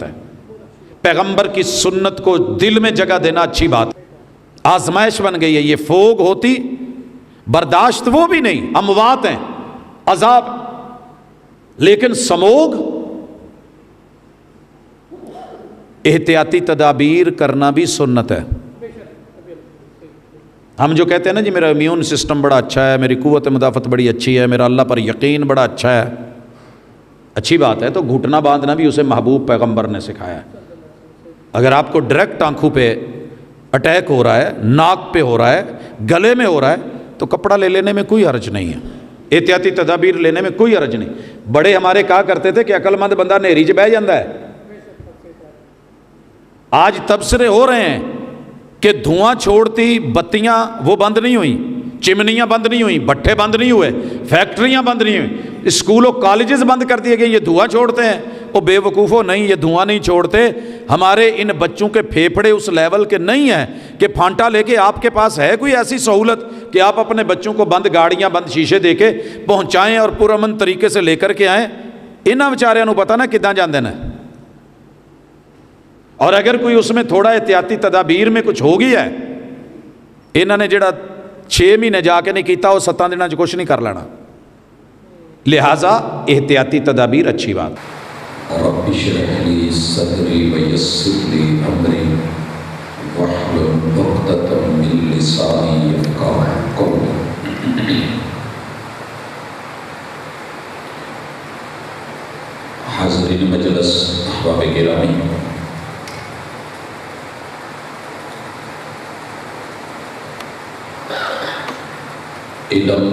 ہے۔ پیغمبر کی سنت کو دل میں جگہ دینا اچھی بات ہے، آزمائش بن گئی ہے۔ یہ فوگ ہوتی برداشت وہ بھی نہیں، اموات ہیں، عذاب، لیکن سموگ احتیاطی تدابیر کرنا بھی سنت ہے۔ ہم جو کہتے ہیں نا جی میرا امیون سسٹم بڑا اچھا ہے، میری قوت مدافعت بڑی اچھی ہے، میرا اللہ پر یقین بڑا اچھا ہے، اچھی بات ہے، تو گھٹنا باندھنا بھی اسے محبوب پیغمبر نے سکھایا ہے۔ اگر آپ کو ڈائریکٹ آنکھوں پہ اٹیک ہو رہا ہے، ناک پہ ہو رہا ہے، گلے میں ہو رہا ہے، تو کپڑا لے لینے میں کوئی حرج نہیں ہے، احتیاطی تدابیر لینے میں کوئی حرج نہیں۔ بڑے ہمارے کہا کرتے تھے کہ عقل مند بندہ نیری 'چ بہ جاندہ ہے۔ آج تبصرے ہو رہے ہیں کہ دھواں چھوڑتی بتیاں وہ بند نہیں ہوئیں، چمنیاں بند نہیں ہوئیں، بھٹے بند نہیں ہوئے، فیکٹریاں بند نہیں ہوئیں، اسکول و کالجز بند کر دیے گئے، یہ دھواں چھوڑتے ہیں۔ وہ بے وقوفو نہیں، یہ دھواں نہیں چھوڑتے۔ ہمارے ان بچوں کے پھیپھڑے اس لیول کے نہیں ہیں کہ پھانٹا لے کے آپ کے پاس ہے کوئی ایسی سہولت کہ آپ اپنے بچوں کو بند گاڑیاں بند شیشے دے کے پہنچائیں اور پرامن طریقے سے لے کر کے آئیں۔ انہاں بیچاریاں نوں پتہ نہ کداں جاندے نے۔ اور اگر کوئی اس میں تھوڑا احتیاطی تدابیر میں کچھ ہو گیا ہے، انہوں نے جڑا 6 مہینے جا کے نہیں کیتا وہ 7 دنوں چ کچھ نہیں کر لینا۔ لہٰذا احتیاطی تدابیر اچھی بات۔ رب اشرح لي صدري ويسر لي امري واحلل عقدة من لساني يفقهوا قولي۔ حاضرین مجلس، احباب گرامی، علم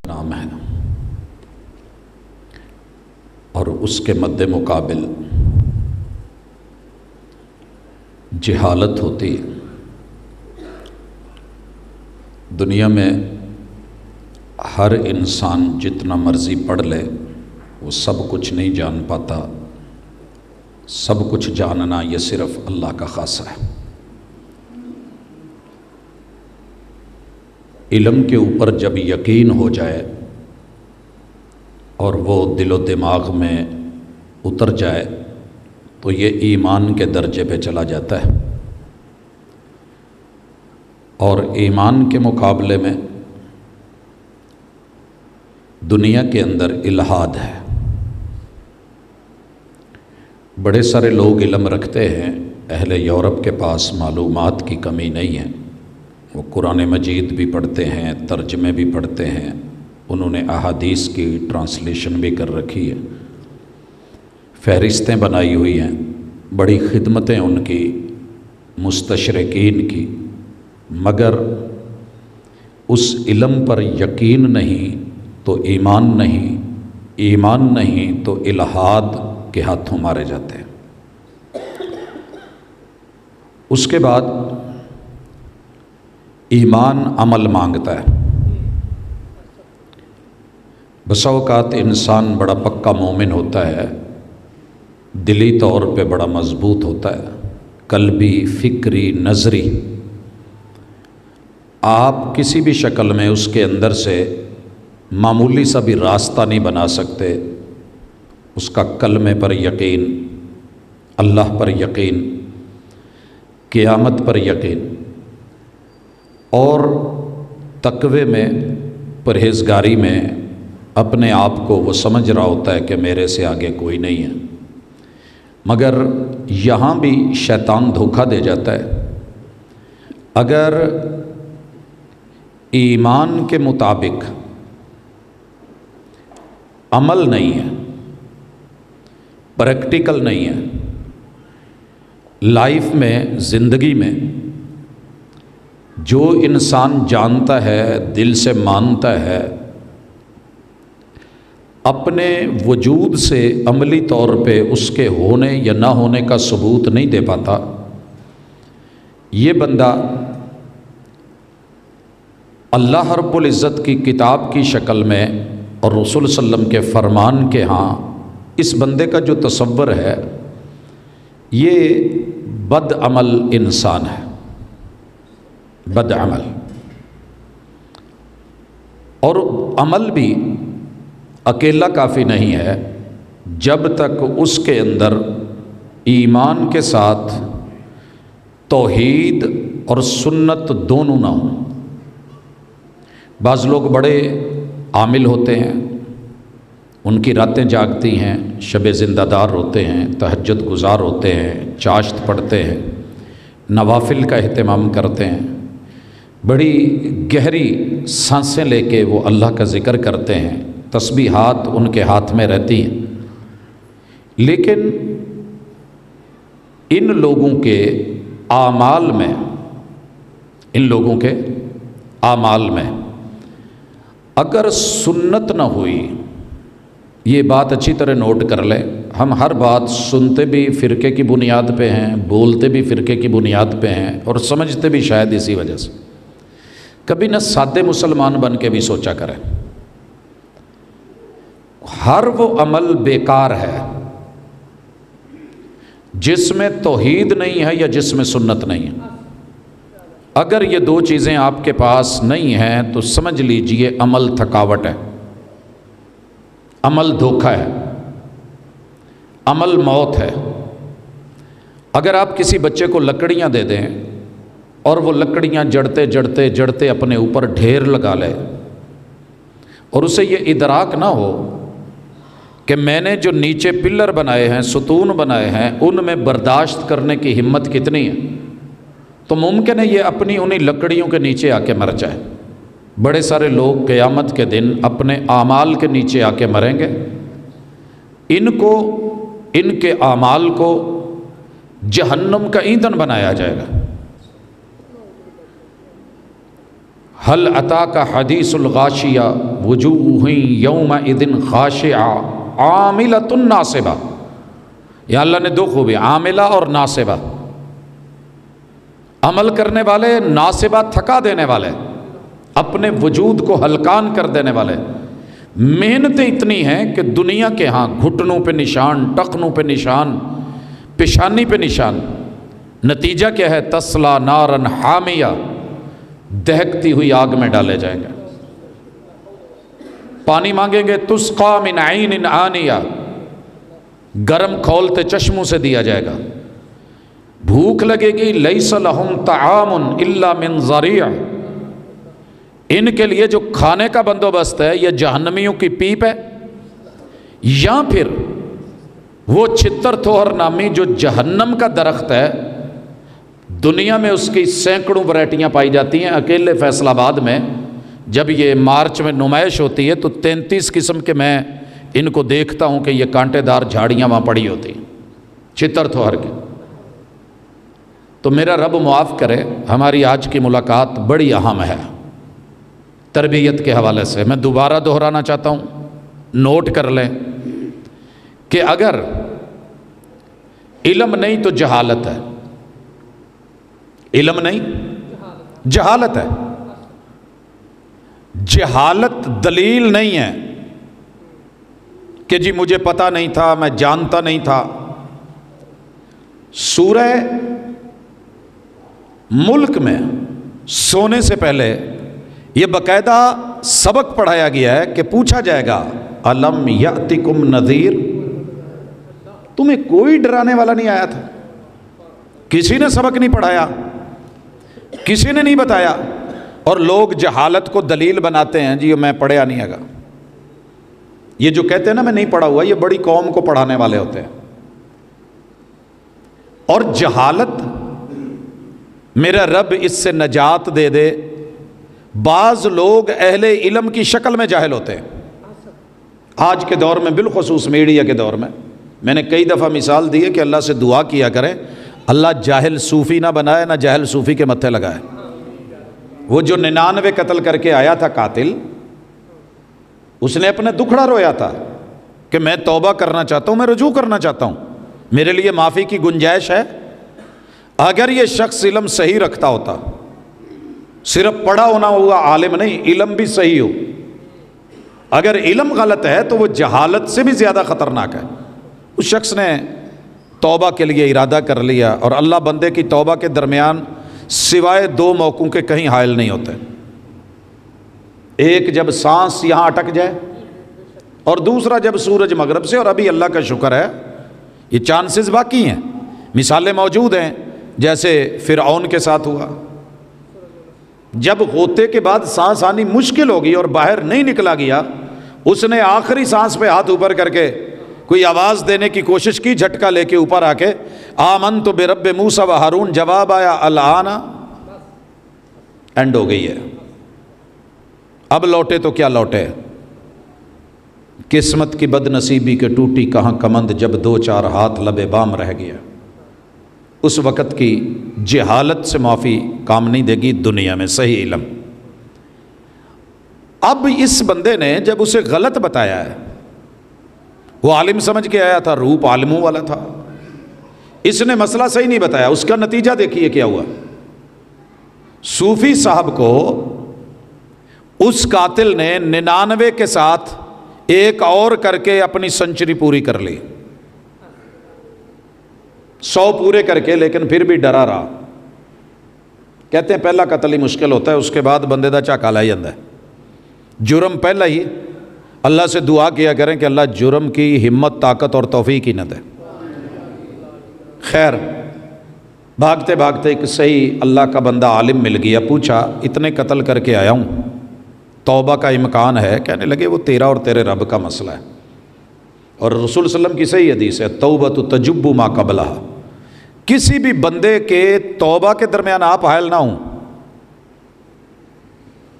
نام ہے اور اس کے مد مقابل جہالت ہوتی ہے۔ دنیا میں ہر انسان جتنا مرضی پڑھ لے وہ سب کچھ نہیں جان پاتا، سب کچھ جاننا یہ صرف اللہ کا خاصہ ہے۔ علم کے اوپر جب یقین ہو جائے اور وہ دل و دماغ میں اتر جائے تو یہ ایمان کے درجے پہ چلا جاتا ہے، اور ایمان کے مقابلے میں دنیا کے اندر الحاد ہے۔ بڑے سارے لوگ علم رکھتے ہیں، اہل یورپ کے پاس معلومات کی کمی نہیں ہے، وہ قرآن مجید بھی پڑھتے ہیں، ترجمے بھی پڑھتے ہیں، انہوں نے احادیث کی ٹرانسلیشن بھی کر رکھی ہے، فہرستیں بنائی ہوئی ہیں، بڑی خدمتیں ان کی مستشرقین کی، مگر اس علم پر یقین نہیں تو ایمان نہیں، ایمان نہیں تو الحاد کے ہاتھوں مارے جاتے ہیں۔ اس کے بعد ایمان عمل مانگتا ہے۔ بسا اوقات انسان بڑا پکا مومن ہوتا ہے، دلی طور پہ بڑا مضبوط ہوتا ہے، قلبی، فکری، نظری، آپ کسی بھی شکل میں اس کے اندر سے معمولی سا بھی راستہ نہیں بنا سکتے۔ اس کا کلمے پر یقین، اللہ پر یقین، قیامت پر یقین، اور تقوی میں، پرہیزگاری میں اپنے آپ کو وہ سمجھ رہا ہوتا ہے کہ میرے سے آگے کوئی نہیں ہے۔ مگر یہاں بھی شیطان دھوکہ دے جاتا ہے۔ اگر ایمان کے مطابق عمل نہیں ہے، پریکٹیکل نہیں ہے، لائف میں، زندگی میں جو انسان جانتا ہے، دل سے مانتا ہے، اپنے وجود سے عملی طور پہ اس کے ہونے یا نہ ہونے کا ثبوت نہیں دے پاتا، یہ بندہ اللہ رب العزت کی کتاب کی شکل میں اور رسول صلی اللہ علیہ وسلم کے فرمان کے ہاں اس بندے کا جو تصور ہے یہ بد عمل انسان ہے، بد عمل۔ اور عمل بھی اکیلا کافی نہیں ہے، جب تک اس کے اندر ایمان کے ساتھ توحید اور سنت دونوں نہ ہوں۔ بعض لوگ بڑے عامل ہوتے ہیں، ان کی راتیں جاگتی ہیں، شب زندہ دار ہوتے ہیں، تہجد گزار ہوتے ہیں، چاشت پڑھتے ہیں، نوافل کا اہتمام کرتے ہیں، بڑی گہری سانسیں لے کے وہ اللہ کا ذکر کرتے ہیں، تسبیحات ان کے ہاتھ میں رہتی ہیں، لیکن ان لوگوں کے اعمال میں اگر سنت نہ ہوئی، یہ بات اچھی طرح نوٹ کر لیں، ہم ہر بات سنتے بھی فرقے کی بنیاد پہ ہیں، بولتے بھی فرقے کی بنیاد پہ ہیں، اور سمجھتے بھی شاید اسی وجہ سے۔ کبھی نہ سادے مسلمان بن کے بھی سوچا کریں، ہر وہ عمل بیکار ہے جس میں توحید نہیں ہے یا جس میں سنت نہیں ہے۔ اگر یہ دو چیزیں آپ کے پاس نہیں ہیں تو سمجھ لیجئے عمل تھکاوٹ ہے، عمل دھوکہ ہے، عمل موت ہے۔ اگر آپ کسی بچے کو لکڑیاں دے دیں اور وہ لکڑیاں جڑتے جڑتے جڑتے اپنے اوپر ڈھیر لگا لے، اور اسے یہ ادراک نہ ہو کہ میں نے جو نیچے پلر بنائے ہیں، ستون بنائے ہیں، ان میں برداشت کرنے کی ہمت کتنی ہے، تو ممکن ہے یہ اپنی انہی لکڑیوں کے نیچے آ کے مر جائے۔ بڑے سارے لوگ قیامت کے دن اپنے اعمال کے نیچے آ کے مریں گے، ان کے اعمال کو جہنم کا ایندھن بنایا جائے گا۔ هل اتاک حدیث الغاشیہ وجوہ یومئذ خاشعہ عاملۃ ناصبہ۔ یا اللہ نے دو خوبی، عاملہ اور ناصبہ، عمل کرنے والے، ناصبہ تھکا دینے والے، اپنے وجود کو ہلکان کر دینے والے۔ محنتیں اتنی ہیں کہ دنیا کے ہاں گھٹنوں پہ نشان، ٹخنوں پہ نشان، پیشانی پہ نشان۔ نتیجہ کیا ہے؟ تسلا نارن حامیہ، دہکتی ہوئی آگ میں ڈالے جائیں گے۔ پانی مانگیں گے، تسقا من عین آنیہ، گرم کھولتے چشموں سے دیا جائے گا۔ بھوک لگے گی، لیس لہم طعام الا من ضریع، ان کے لیے جو کھانے کا بندوبست ہے یہ جہنمیوں کی پیپ ہے، یا پھر وہ چھتر تھوہر نامی جو جہنم کا درخت ہے، دنیا میں اس کی سینکڑوں ورائٹیاں پائی جاتی ہیں۔ اکیلے فیصل آباد میں جب یہ مارچ میں نمائش ہوتی ہے تو 33 قسم کے میں ان کو دیکھتا ہوں کہ یہ کانٹے دار جھاڑیاں وہاں پڑی ہوتی ہیں، چھتر تھوہر کی۔ تو میرا رب معاف کرے، ہماری آج کی ملاقات بڑی اہم ہے تربیت کے حوالے سے۔ میں دوبارہ دہرانا چاہتا ہوں، نوٹ کر لیں کہ اگر علم نہیں تو جہالت ہے، علم نہیں جہالت ہے۔ جہالت دلیل نہیں ہے کہ جی مجھے پتہ نہیں تھا، میں جانتا نہیں تھا۔ سورہ ملک میں سونے سے پہلے یہ باقاعدہ سبق پڑھایا گیا ہے کہ پوچھا جائے گا، الم یاتکم نذیر، تمہیں کوئی ڈرانے والا نہیں آیا تھا؟ کسی نے سبق نہیں پڑھایا، کسی نے نہیں بتایا، اور لوگ جہالت کو دلیل بناتے ہیں، جی میں پڑھیا نہیں ہے گا۔ یہ جو کہتے ہیں نا میں نہیں پڑھا ہوا، یہ بڑی قوم کو پڑھانے والے ہوتے ہیں۔ اور جہالت میرا رب اس سے نجات دے دے۔ بعض لوگ اہل علم کی شکل میں جاہل ہوتے ہیں آج کے دور میں، بالخصوص میڈیا کے دور میں نے کئی دفعہ مثال دی ہے کہ اللہ سے دعا کیا کریں اللہ جاہل صوفی نہ بنائے، نہ جاہل صوفی کے متھے لگائے۔ وہ جو 99 قتل کر کے آیا تھا قاتل، اس نے اپنے دکھڑا رویا تھا کہ میں توبہ کرنا چاہتا ہوں، میں رجوع کرنا چاہتا ہوں، میرے لیے معافی کی گنجائش ہے۔ اگر یہ شخص علم صحیح رکھتا ہوتا، صرف پڑھا ہونا ہوا عالم نہیں، علم بھی صحیح ہو، اگر علم غلط ہے تو وہ جہالت سے بھی زیادہ خطرناک ہے۔ اس شخص نے توبہ کے لیے ارادہ کر لیا، اور اللہ بندے کی توبہ کے درمیان سوائے 2 موقعوں کے کہیں حائل نہیں ہوتے۔ ایک جب سانس یہاں اٹک جائے، اور دوسرا جب سورج مغرب سے، اور ابھی اللہ کا شکر ہے یہ چانسز باقی ہیں، مثالیں موجود ہیں، جیسے فرعون کے ساتھ ہوا، جب غوطے کے بعد سانس آنی مشکل ہوگی اور باہر نہیں نکلا گیا، اس نے آخری سانس پہ ہاتھ اوپر کر کے کوئی آواز دینے کی کوشش کی، جھٹکا لے کے اوپر آ کے آمنت برب موسیٰ و ہارون، جواب آیا الآن، اینڈ ہو گئی ہے۔ اب لوٹے تو کیا لوٹے، قسمت کی بد نصیبی کے ٹوٹی کہاں کمند، جب دو چار ہاتھ لبے بام رہ گیا۔ اس وقت کی جہالت سے معافی کام نہیں دے گی دنیا میں، صحیح علم۔ اب اس بندے نے جب اسے غلط بتایا ہے، وہ عالم سمجھ کے آیا تھا، روپ عالموں والا تھا، اس نے مسئلہ صحیح نہیں بتایا، اس کا نتیجہ دیکھیے کیا ہوا۔ صوفی صاحب کو اس قاتل نے 99 کے ساتھ ایک اور کر کے اپنی سنچری پوری کر لی، 100 پورے کر کے، لیکن پھر بھی ڈرا رہا۔ کہتے ہیں پہلا قتل ہی مشکل ہوتا ہے، اس کے بعد بندے دا جھاکا لائی جاتا ہے۔ جرم پہلا ہی، اللہ سے دعا کیا کریں کہ اللہ جرم کی ہمت، طاقت اور توفیق ہی نہ دے۔ خیر، بھاگتے بھاگتے ایک صحیح اللہ کا بندہ عالم مل گیا، پوچھا اتنے قتل کر کے آیا ہوں، توبہ کا امکان ہے؟ کہنے لگے وہ تیرا اور تیرے رب کا مسئلہ ہے، اور رسول صلی اللہ علیہ وسلم کی صحیح حدیث ہے، توبۃ تجب ما قبلہا، کسی بھی بندے کے توبہ کے درمیان آپ حائل نہ ہوں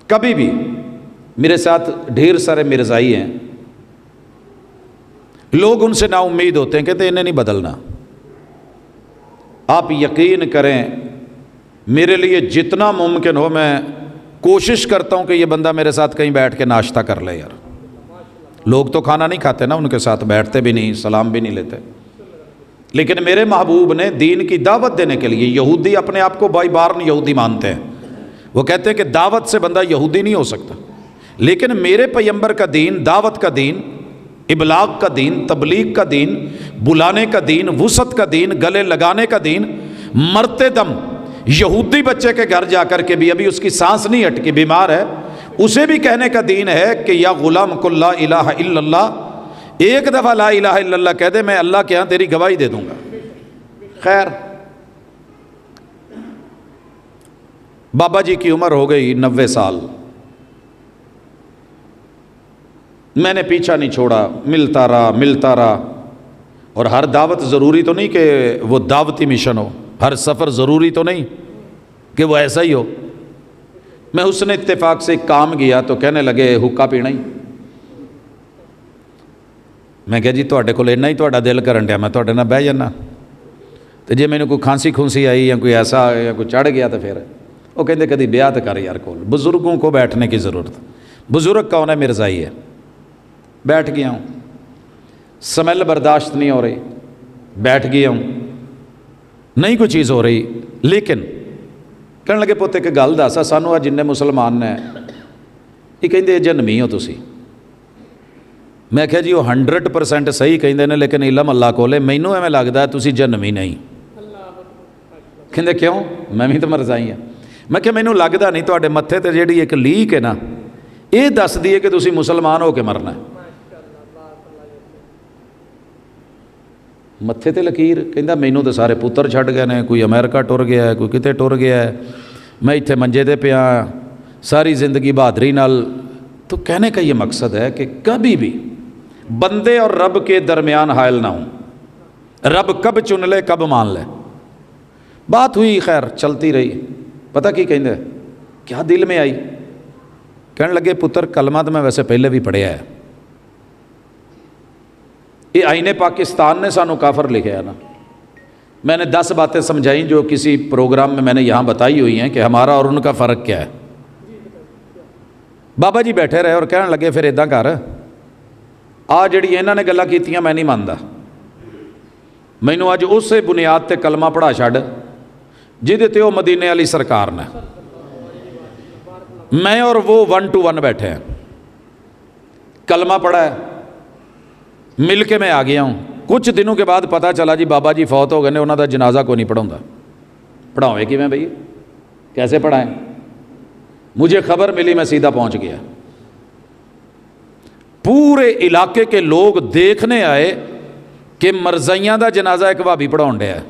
کبھی بھی۔ میرے ساتھ ڈھیر سارے مرزائی ہیں، لوگ ان سے نا امید ہوتے ہیں، کہتے ہیں انہیں نہیں بدلنا۔ آپ یقین کریں، میرے لیے جتنا ممکن ہو میں کوشش کرتا ہوں کہ یہ بندہ میرے ساتھ کہیں بیٹھ کے ناشتہ کر لے یار۔ لوگ تو کھانا نہیں کھاتے نا، ان کے ساتھ بیٹھتے بھی نہیں، سلام بھی نہیں لیتے، لیکن میرے محبوب نے دین کی دعوت دینے کے لیے، یہودی اپنے آپ کو بائی بارن یہودی مانتے ہیں، وہ کہتے ہیں کہ دعوت سے بندہ یہودی نہیں ہو سکتا، لیکن میرے پیغمبر کا دین، دعوت کا دین، ابلاغ کا دین، تبلیغ کا دین، بلانے کا دین، وسعت کا دین، گلے لگانے کا دین، مرتے دم یہودی بچے کے گھر جا کر کے بھی، ابھی اس کی سانس نہیں ہٹکی، بیمار ہے، اسے بھی کہنے کا دین ہے کہ یا غلام کل لا الہ الا اللہ، ایک دفعہ لا الہ الا اللہ کہہ دے، میں اللہ کے ہاں تیری گواہی دے دوں گا۔ خیر، بابا جی کی عمر ہو گئی 90 سال، میں نے پیچھا نہیں چھوڑا، ملتا رہا، اور ہر دعوت ضروری تو نہیں کہ وہ دعوتی مشن ہو، ہر سفر ضروری تو نہیں کہ وہ ایسا ہی ہو۔ میں حسن اتفاق سے ایک کام گیا تو کہنے لگے حکا پینا ہی، میں کہا جی تواڈے کول اینا ہی تواڈا دل کرن ڈیا، میں تواڈے نال بہ جانا، تو جے مینوں کوئی کھانسی کھونسی آئی یا کوئی ایسا یا کوئی چڑھ گیا تو پھر وہ کہندے کدی بیعت کر یار، کول بزرگوں کو بیٹھنے کی ضرورت، بزرگ کون ہے؟ مرزائی ہے۔ بیٹھ گیا ہوں، سمیل برداشت نہیں ہو رہی، بیٹھ گیا ہوں، نہیں کوئی چیز ہو رہی، لیکن کہنے لگے پوتے کہ گل دس، سانو جن مسلمان نے یہ کہندے جنمی ہو تسی، میں کہا جی وہ 100% صحیح کہندے نے، لیکن علم اللہ کول ہے، مینوں ایویں لگدا ہے تسی جنمی نہیں۔ کہندے کیوں؟ میں بھی تو مرزائی ہاں۔ میں کہ مینوں لگدا نہیں، تواڈے متھے تے جیڑی ایک لیک ہے نا، یہ دس دیے کہ تسی مسلمان ہو کے مرنا ہے۔ متھے تے لکیر، کہندا مینوں تو سارے پتر چھڈ گئے نے، کوئی امریکہ ٹر گیا ہے، کوئی کتے ٹر گیا ہے، میں اتنے منجے تے پیا ساری زندگی بہادری نال۔ تو کہنے کا یہ مقصد ہے کہ کبھی بھی بندے اور رب کے درمیان حائل نہ ہوں، رب کب چن لے کب مان لے۔ بات ہوئی، خیر چلتی رہی، پتہ کی کہندے کیا دل میں آئی، کہنے لگے پتر کلمہ تو میں ویسے پہلے بھی پڑھیا ہے، یہ آئین پاکستان نے سانو کافر لکھا ہے نا۔ میں نے 10 باتیں سمجھائیں جو کسی پروگرام میں نے یہاں بتائی ہوئی ہیں کہ ہمارا اور ان کا فرق کیا ہے۔ بابا جی بیٹھے رہے اور کہنے لگے پھر اداں کر، آ جڑی انہوں نے گلاں کیتیاں میں نہیں مانتا، مینوں اج اسے بنیاد تے کلمہ پڑھا چھڈ جہدے تے وہ مدینے والی سرکار نے، میں اور وہ 1 to 1 بیٹھے ہیں، کلمہ پڑھا ہے، مل کے میں آ گیا ہوں۔ کچھ دنوں کے بعد پتہ چلا جی بابا جی فوت ہو گئے نے، انہوں دا جنازہ کوئی نہیں پڑھاؤں، پڑھاوے کہ میں بھئی کیسے پڑھائیں؟ مجھے خبر ملی، میں سیدھا پہنچ گیا۔ پورے علاقے کے لوگ دیکھنے آئے کہ مرزائیاں دا جنازہ ایک بھابی پڑھاؤن ڈیا ہے.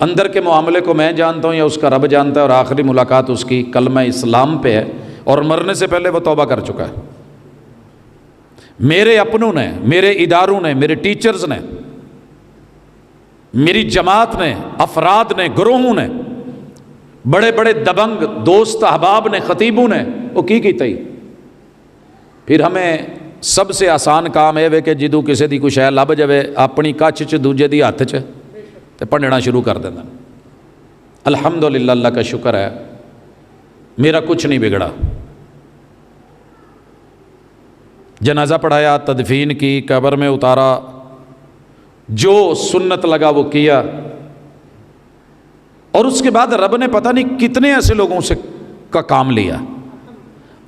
اندر کے معاملے کو میں جانتا ہوں یا اس کا رب جانتا ہے، اور آخری ملاقات اس کی کلمہ اسلام پہ ہے، اور مرنے سے پہلے وہ توبہ کر چکا ہے. میرے اپنوں نے، میرے اداروں نے، میرے ٹیچرز نے، میری جماعت نے، افراد نے، گروہوں نے، بڑے بڑے دبنگ دوست احباب نے، خطیبوں نے وہ کی تھی. پھر ہمیں سب سے آسان کام ہے کہ جدوں کسی دی کچھ ہے لب جائے اپنی کچھ چ دوجے دی ہاتھ چ تے پڑھنا شروع کر دینا. الحمدللہ، اللہ کا شکر ہے میرا کچھ نہیں بگڑا. جنازہ پڑھایا، تدفین کی، قبر میں اتارا، جو سنت لگا وہ کیا، اور اس کے بعد رب نے پتہ نہیں کتنے ایسے لوگوں سے کا کام لیا.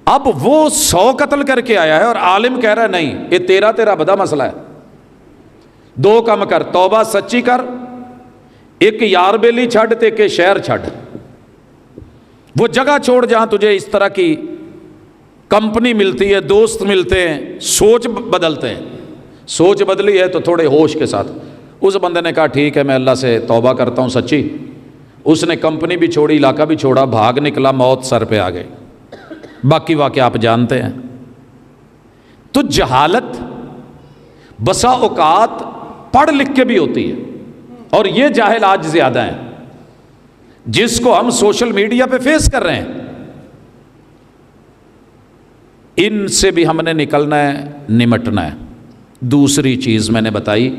اب وہ 100 قتل کر کے آیا ہے اور عالم کہہ رہا ہے نہیں، یہ تیرا بدا مسئلہ ہے. 2 کام کر، توبہ سچی کر، ایک یار بیلی چھڑ تے کہ شہر چھڑ، وہ جگہ چھوڑ جہاں تجھے اس طرح کی کمپنی ملتی ہے، دوست ملتے ہیں، سوچ بدلتے ہیں. سوچ بدلی ہے تو تھوڑے ہوش کے ساتھ. اس بندے نے کہا ٹھیک ہے میں اللہ سے توبہ کرتا ہوں سچی. اس نے کمپنی بھی چھوڑی، علاقہ بھی چھوڑا، بھاگ نکلا، موت سر پہ آ گئی. باقی واقعہ آپ جانتے ہیں. تو جہالت بسا اوقات پڑھ لکھ کے بھی ہوتی ہے، اور یہ جاہل آج زیادہ ہیں جس کو ہم سوشل میڈیا پہ فیس کر رہے ہیں. ان سے بھی ہم نے نکلنا ہے، نمٹنا ہے. دوسری چیز میں نے بتائی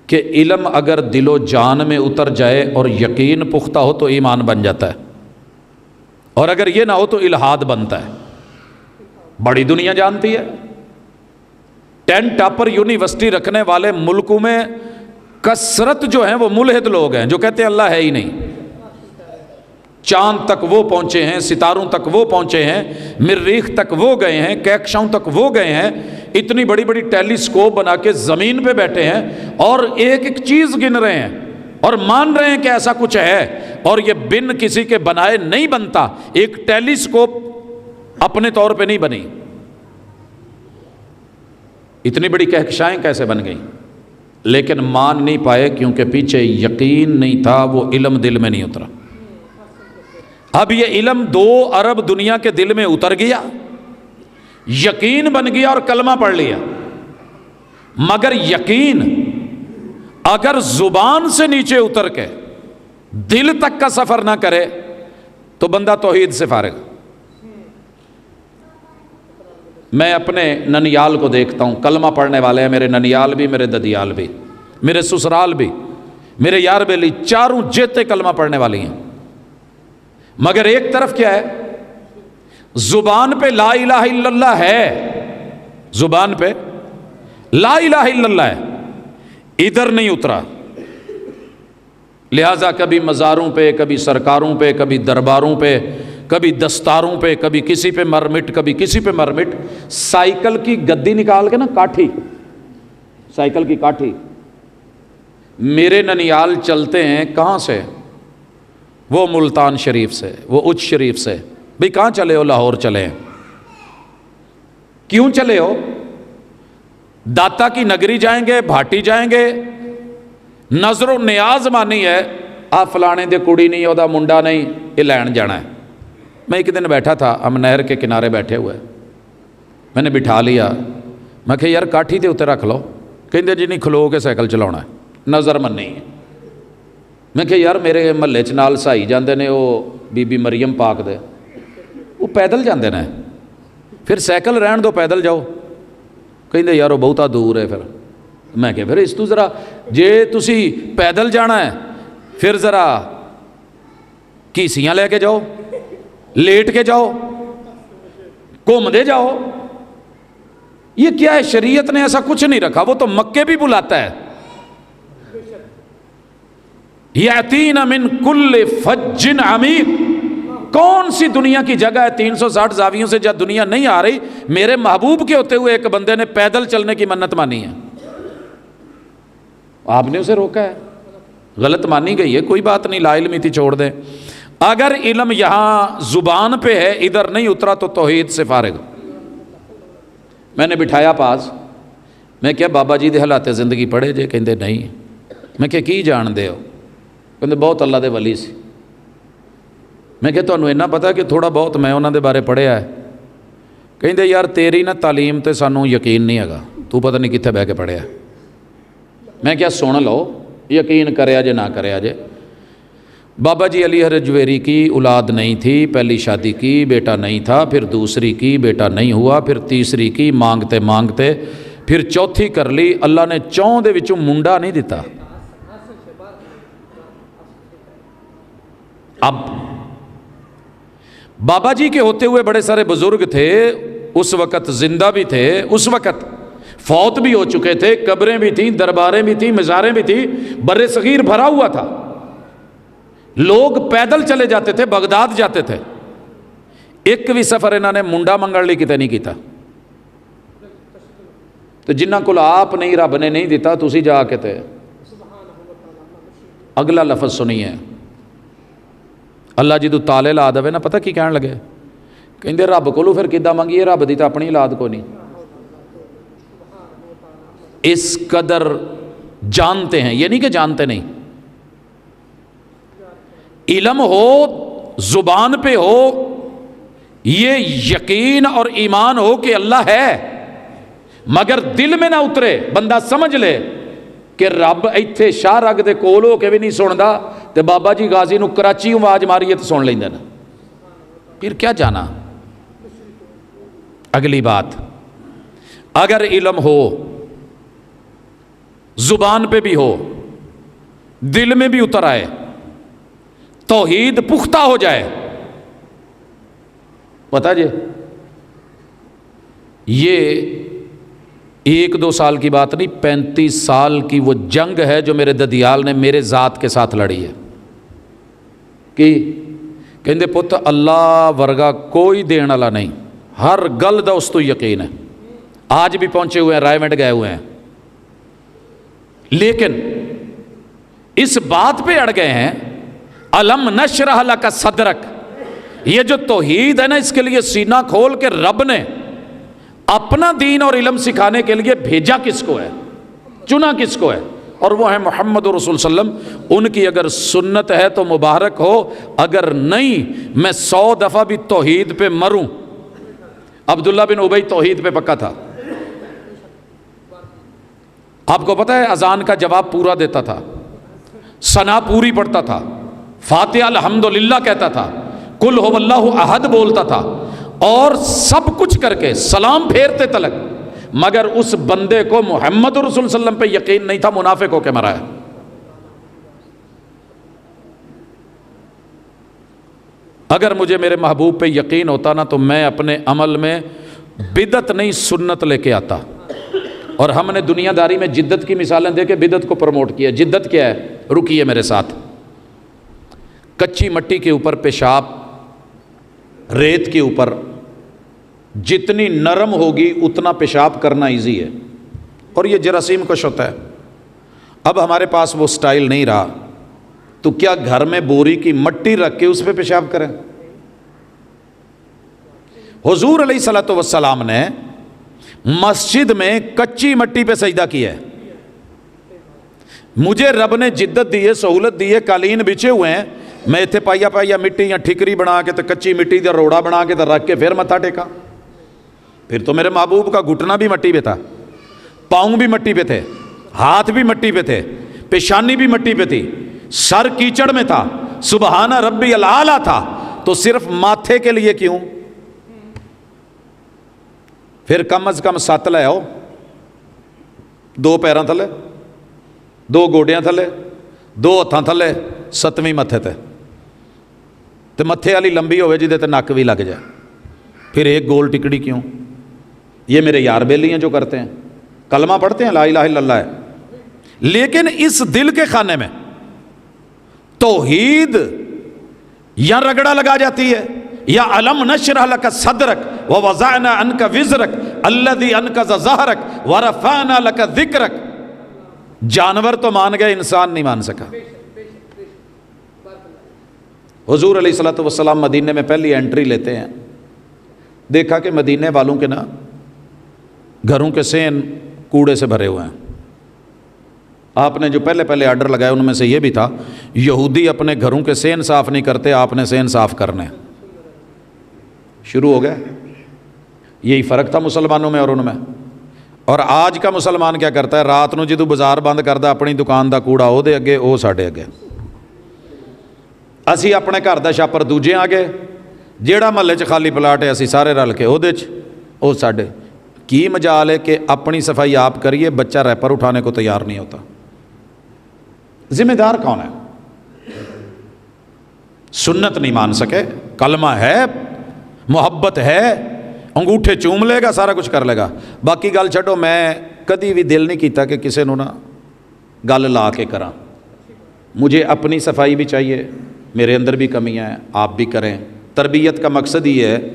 کہ علم اگر دل و جان میں اتر جائے اور یقین پختہ ہو تو ایمان بن جاتا ہے، اور اگر یہ نہ ہو تو الہاد بنتا ہے. بڑی دنیا جانتی ہے 10 ٹاپر یونیورسٹی رکھنے والے ملکوں میں کثرت جو ہیں وہ ملحد لوگ ہیں جو کہتے ہیں اللہ ہے ہی نہیں. چاند تک وہ پہنچے ہیں، ستاروں تک وہ پہنچے ہیں، مریخ تک وہ گئے ہیں، کہکشاؤں تک وہ گئے ہیں، اتنی بڑی بڑی ٹیلیسکوپ بنا کے زمین پہ بیٹھے ہیں اور ایک ایک چیز گن رہے ہیں اور مان رہے ہیں کہ ایسا کچھ ہے، اور یہ بن کسی کے بنائے نہیں بنتا. ایک ٹیلیسکوپ اپنے طور پہ نہیں بنی. اتنی بڑی کہکشائیں کیسے بن گئیں؟ لیکن مان نہیں پائے کیونکہ پیچھے یقین نہیں تھا، وہ علم دل میں نہیں اترا. اب یہ علم 2 ارب دنیا کے دل میں اتر گیا، یقین بن گیا اور کلمہ پڑھ لیا. مگر یقین اگر زبان سے نیچے اتر کے دل تک کا سفر نہ کرے تو بندہ توحید سے فارغ. میں اپنے ننیال کو دیکھتا ہوں، کلمہ پڑھنے والے ہیں میرے ننیال بھی، میرے ددیال بھی، میرے سسرال بھی، میرے یار بیلی، چاروں جیتے کلمہ پڑھنے والی ہیں. مگر ایک طرف کیا ہے، زبان پہ لا الہ الا اللہ ہے، زبان پہ لا الہ الا اللہ ہے، ادھر نہیں اترا. لہٰذا کبھی مزاروں پہ، کبھی سرکاروں پہ، کبھی درباروں پہ، کبھی دستاروں پہ، کبھی کسی پہ مرمٹ، کبھی کسی پہ مرمٹ. سائیکل کی گدی نکال کے نا، کاٹھی، سائیکل کی کاٹھی. میرے ننیال چلتے ہیں کہاں سے؟ وہ ملتان شریف سے، وہ اچ شریف سے. بھئی کہاں چلے ہو؟ لاہور چلے ہیں. کیوں چلے ہو؟ داتا کی نگری جائیں گے، بھاٹی جائیں گے، نظر و نیاز مانی ہے، آ فلانے دے کڑی نہیں، او دا منڈا نہیں، یہ لین جانا ہے. میں ایک دن بیٹھا تھا، ہم نہر کے کنارے بیٹھے ہوئے، میں نے بٹھا لیا، میں کہ یار کاٹھی تے اتنے رکھ لو. کہندے جی نہیں، کھلو کے سائیکل چلانا ہے، نظر مننی ہے. میں کہ یار میرے محلے چ نال سائی جاندے نے، وہ بی بی مریم پاک دے، وہ پیدل جاندے نے، پھر سائیکل رہن دو، پیدل جاؤ. کہندے یار وہ بہتا دور ہے. پھر میں کہ پھر اس تو ذرا جے تسی پیدل جانا ہے پھر ذرا کیسیاں لے کے جاؤ، لیٹ کے جاؤ، گھوم دے جاؤ. یہ کیا ہے؟ شریعت نے ایسا کچھ نہیں رکھا. وہ تو مکے بھی بلاتا ہے، یاتین من کل فج عمیق. کون سی دنیا کی جگہ ہے 360 زاویوں سے جب دنیا نہیں آ رہی، میرے محبوب کے ہوتے ہوئے ایک بندے نے پیدل چلنے کی منت مانی ہے، آپ نے اسے روکا ہے. غلط مانی گئی ہے، کوئی بات نہیں، لا علمی تھی، چھوڑ دیں. اگر علم یہاں زبان پہ ہے، ادھر نہیں اترا تو توحید سے فارغ. میں نے بٹھایا پاس، میں کیا بابا جی دے حالات زندگی پڑھے جے؟ کہندے نہیں۔ میں کیا کی جان دے ہو؟ کہندے بہت اللہ دے ولی سی۔ میں کیا تانوں اتنا پتا کہ تھوڑا بہت میں انہاں دے بارے پڑھیا ہے؟ کہندے یار تیری نہ تعلیم تے سانوں یقین نہیں ہے، تو پتہ نہیں کتنے بہ کے پڑھیا۔ میں کیا سن لو، یقین کریا جے نہ کریا جے۔ بابا جی علی ہرجویری کی اولاد نہیں تھی، پہلی شادی کی بیٹا نہیں تھا، پھر دوسری کی بیٹا نہیں ہوا، پھر تیسری کی مانگتے مانگتے پھر چوتھی کر لی، اللہ نے چوں دے وچوں منڈا نہیں دیتا۔ اب بابا جی کے ہوتے ہوئے بڑے سارے بزرگ تھے، اس وقت زندہ بھی تھے، اس وقت فوت بھی ہو چکے تھے، قبریں بھی تھیں، درباریں بھی تھیں، مزاریں بھی تھیں، بر صغیر بھرا ہوا تھا، لوگ پیدل چلے جاتے تھے، بغداد جاتے تھے۔ ایک بھی سفر انہوں نے منڈا منگل لی کتے نہیں کیتا۔ تو جنہ کو آپ نہیں رب نے نہیں دیتا، تسی جا کے تے اگلا لفظ سنیے، اللہ جی تو تالے لا دے نا، پتہ کی کہنے لگے؟ کہندے رب کو پھر کداں منگیے، رب دی تو اپنی اولاد کو نہیں۔ اس قدر جانتے ہیں، یہ نہیں کہ جانتے نہیں، علم ہو، زبان پہ ہو، یہ یقین اور ایمان ہو کہ اللہ ہے، مگر دل میں نہ اترے، بندہ سمجھ لے کہ رب ایتھے شاہ رگ دے کول ہو کے بھی نہیں سندا، تے بابا جی غازی نو کراچی آواز ماریے تو سن لیندے نا، پھر کیا جانا۔ اگلی بات، اگر علم ہو، زبان پہ بھی ہو، دل میں بھی اتر آئے، توحید پختہ ہو جائے، پتہ جی یہ 1-2 سال کی بات نہیں، 35 سال کی وہ جنگ ہے جو میرے ددیال نے میرے ذات کے ساتھ لڑی ہے۔ کہ کہندے پت اللہ ورگا کوئی دین والا نہیں، ہر گل دا اس تو یقین ہے، آج بھی پہنچے ہوئے ہیں، رائے منڈ گئے ہوئے ہیں، لیکن اس بات پہ اڑ گئے ہیں الم نشرح لک صدرک، یہ جو توحید ہے نا، اس کے لیے سینہ کھول کے رب نے اپنا دین اور علم سکھانے کے لیے بھیجا کس کو ہے، چنا کس کو ہے، اور وہ ہے محمد رسول صلی اللہ علیہ وسلم۔ ان کی اگر سنت ہے تو مبارک ہو، اگر نہیں میں 100 دفعہ بھی توحید پہ مروں۔ عبداللہ بن ابی توحید پہ پکا تھا، آپ کو پتہ ہے اذان کا جواب پورا دیتا تھا، ثنا پوری پڑھتا تھا، فاتحہ الحمدللہ کہتا تھا، قل هو اللہ احد بولتا تھا، اور سب کچھ کر کے سلام پھیرتے تلک، مگر اس بندے کو محمد رسول صلی اللہ علیہ وسلم پہ یقین نہیں تھا، منافق ہو کے مرا ہے۔ اگر مجھے میرے محبوب پہ یقین ہوتا نا تو میں اپنے عمل میں بدعت نہیں سنت لے کے آتا۔ اور ہم نے دنیا داری میں جدت کی مثالیں دے کے بدعت کو پروموٹ کیا۔ جدت کیا ہے؟ رکیے میرے ساتھ، کچی مٹی کے اوپر پیشاب، ریت کے اوپر جتنی نرم ہوگی اتنا پیشاب کرنا ایزی ہے، اور یہ جراثیم کش ہوتا ہے۔ اب ہمارے پاس وہ سٹائل نہیں رہا، تو کیا گھر میں بوری کی مٹی رکھ کے اس پہ پیشاب کریں؟ حضور علیہ الصلوۃ والسلام نے مسجد میں کچی مٹی پہ سجدہ کیا ہے۔ مجھے رب نے جدت دی ہے، سہولت دی ہے، قالین بچھے ہوئے ہیں، میں اتنے پائیا پائیا مٹی یا ٹھکری بنا کے تو کچی مٹی کا روڑا بنا کے تو رکھ کے پھر متھا ٹیکا۔ پھر تو میرے محبوب کا گھٹنا بھی مٹی پہ تھا، پاؤں بھی مٹی پہ تھے، ہاتھ بھی مٹی پہ تھے، پیشانی بھی مٹی پہ تھی، سر کیچڑ میں تھا، سبحان ربی الاعلیٰ تھا، تو صرف ماتھے کے لیے کیوں؟ پھر کم از کم 7 لے آؤ، 2 پیراں تھلے، 2 گوڈیاں تھلے، 2 ہتھاں تھلے، 7ویں متھے تے، تے متھے والی لمبی ہوئے جدے تے نک بھی لگ جائے، پھر ایک گول ٹکڑی کیوں؟ یہ میرے یار بیلی ہیں جو کرتے ہیں، کلمہ پڑھتے ہیں لا الہ الا اللہ ہے، لیکن اس دل کے خانے میں توحید یا رگڑا لگا جاتی ہے، یا علم نشرح لک صدرک ووضعنا عنک وزرک الذی انقض ظہرک ورفعنا لک ذکرک۔ جانور تو مان گئے، انسان نہیں مان سکا۔ حضور علیہ الصلوۃ والسلام مدینے میں پہلی انٹری لیتے ہیں، دیکھا کہ مدینے والوں کے نا گھروں کے سین کوڑے سے بھرے ہوئے ہیں. آپ نے جو پہلے آرڈر لگائے ان میں سے یہ بھی تھا یہودی اپنے گھروں کے سین صاف نہیں کرتے, آپ نے سین صاف کرنے. شروع ہو گیا. یہی فرق تھا مسلمانوں میں اور ان میں. اور آج کا مسلمان کیا کرتا ہے, رات نو جدوں بازار بند کردا اپنی دکان دا کوڑا او دے اگے, او ساڈے اگے. اسی اپنے گھر دا شاپر دوجے آگے, جیڑا محلے چ خالی پلاٹ ہے اسی سارے رل کے او دے چ, او ساڈے. کی مجال ہے کہ اپنی صفائی آپ کریے, بچہ ریپر اٹھانے کو تیار نہیں ہوتا. ذمہ دار کون ہے؟ سنت نہیں مان سکے, کلمہ ہے, محبت ہے, انگوٹھے چوم لے گا, سارا کچھ کر لے گا. باقی گل چھڈو, میں کدی بھی دل نہیں کیتا کہ کسی نو نا گل لا کے کراں. مجھے اپنی صفائی بھی چاہیے, میرے اندر بھی کمیاں ہیں, آپ بھی کریں. تربیت کا مقصد یہ ہے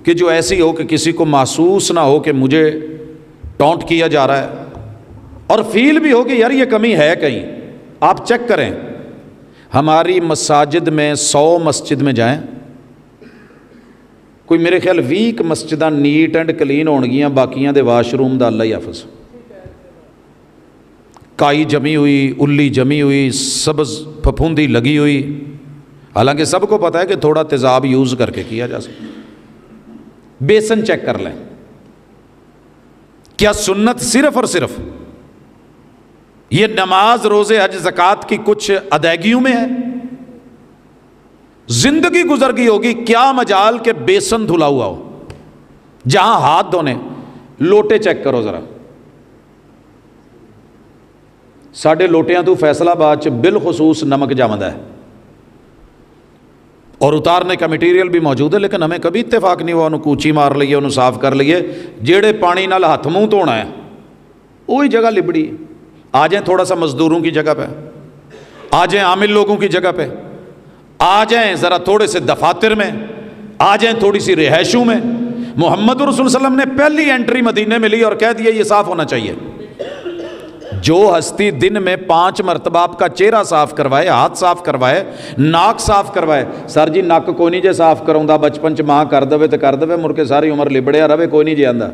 کہ جو ایسی ہو کہ کسی کو محسوس نہ ہو کہ مجھے ٹونٹ کیا جا رہا ہے, اور فیل بھی ہو کہ یار یہ کمی ہے کہیں. آپ چیک کریں, ہماری مساجد میں 100 مسجد میں جائیں, کوئی میرے خیال 20 مسجداں نیٹ اینڈ کلین ہون گیاں, باقیاں دے واش روم دا اللہ ہی حافظ. کائی جمی ہوئی, الی جمی ہوئی, سبز پھپھوندی لگی ہوئی. حالانکہ سب کو پتہ ہے کہ تھوڑا تیزاب یوز کر کے کیا جا سکتا. بیسن چیک کر لیں, کیا سنت صرف اور صرف یہ نماز, روزے, حج, زکوٰۃ کی کچھ ادائیگیوں میں ہے؟ زندگی گزر گئی ہوگی, کیا مجال کہ بیسن دھلا ہوا ہو. جہاں ہاتھ دھونے, لوٹے چیک کرو ذرا. ساڈے لوٹیاں تو فیصل آباد بالخصوص نمک جامد ہے, اور اتارنے کا مٹیریل بھی موجود ہے, لیکن ہمیں کبھی اتفاق نہیں ہوا انہوں کوچی مار لئیے, انہوں صاف کر لئیے. جیڑے پانی نال ہاتھ منہ دھونا ہے وہی جگہ لبڑی. آ جائیں تھوڑا سا مزدوروں کی جگہ پہ, آ جائیں عامل لوگوں کی جگہ پہ, آ جائیں ذرا تھوڑے سے دفاتر میں, آ جائیں تھوڑی سی رہائشوں میں. محمد رسول صلی اللہ علیہ وسلم نے پہلی انٹری مدینے میں لی اور کہہ دیا یہ صاف ہونا چاہیے. جو ہستی دن میں 5 مرتبہ آپ کا چہرہ صاف کروائے, ہاتھ صاف کروائے, ناک صاف کروائے. سر جی نک کوئی نہیں جے صاف کراؤں, بچپن چ ماں کر دے تو کر دے, مڑ کے ساری عمر لبڑیا رہے, کوئی نہیں جے آندا.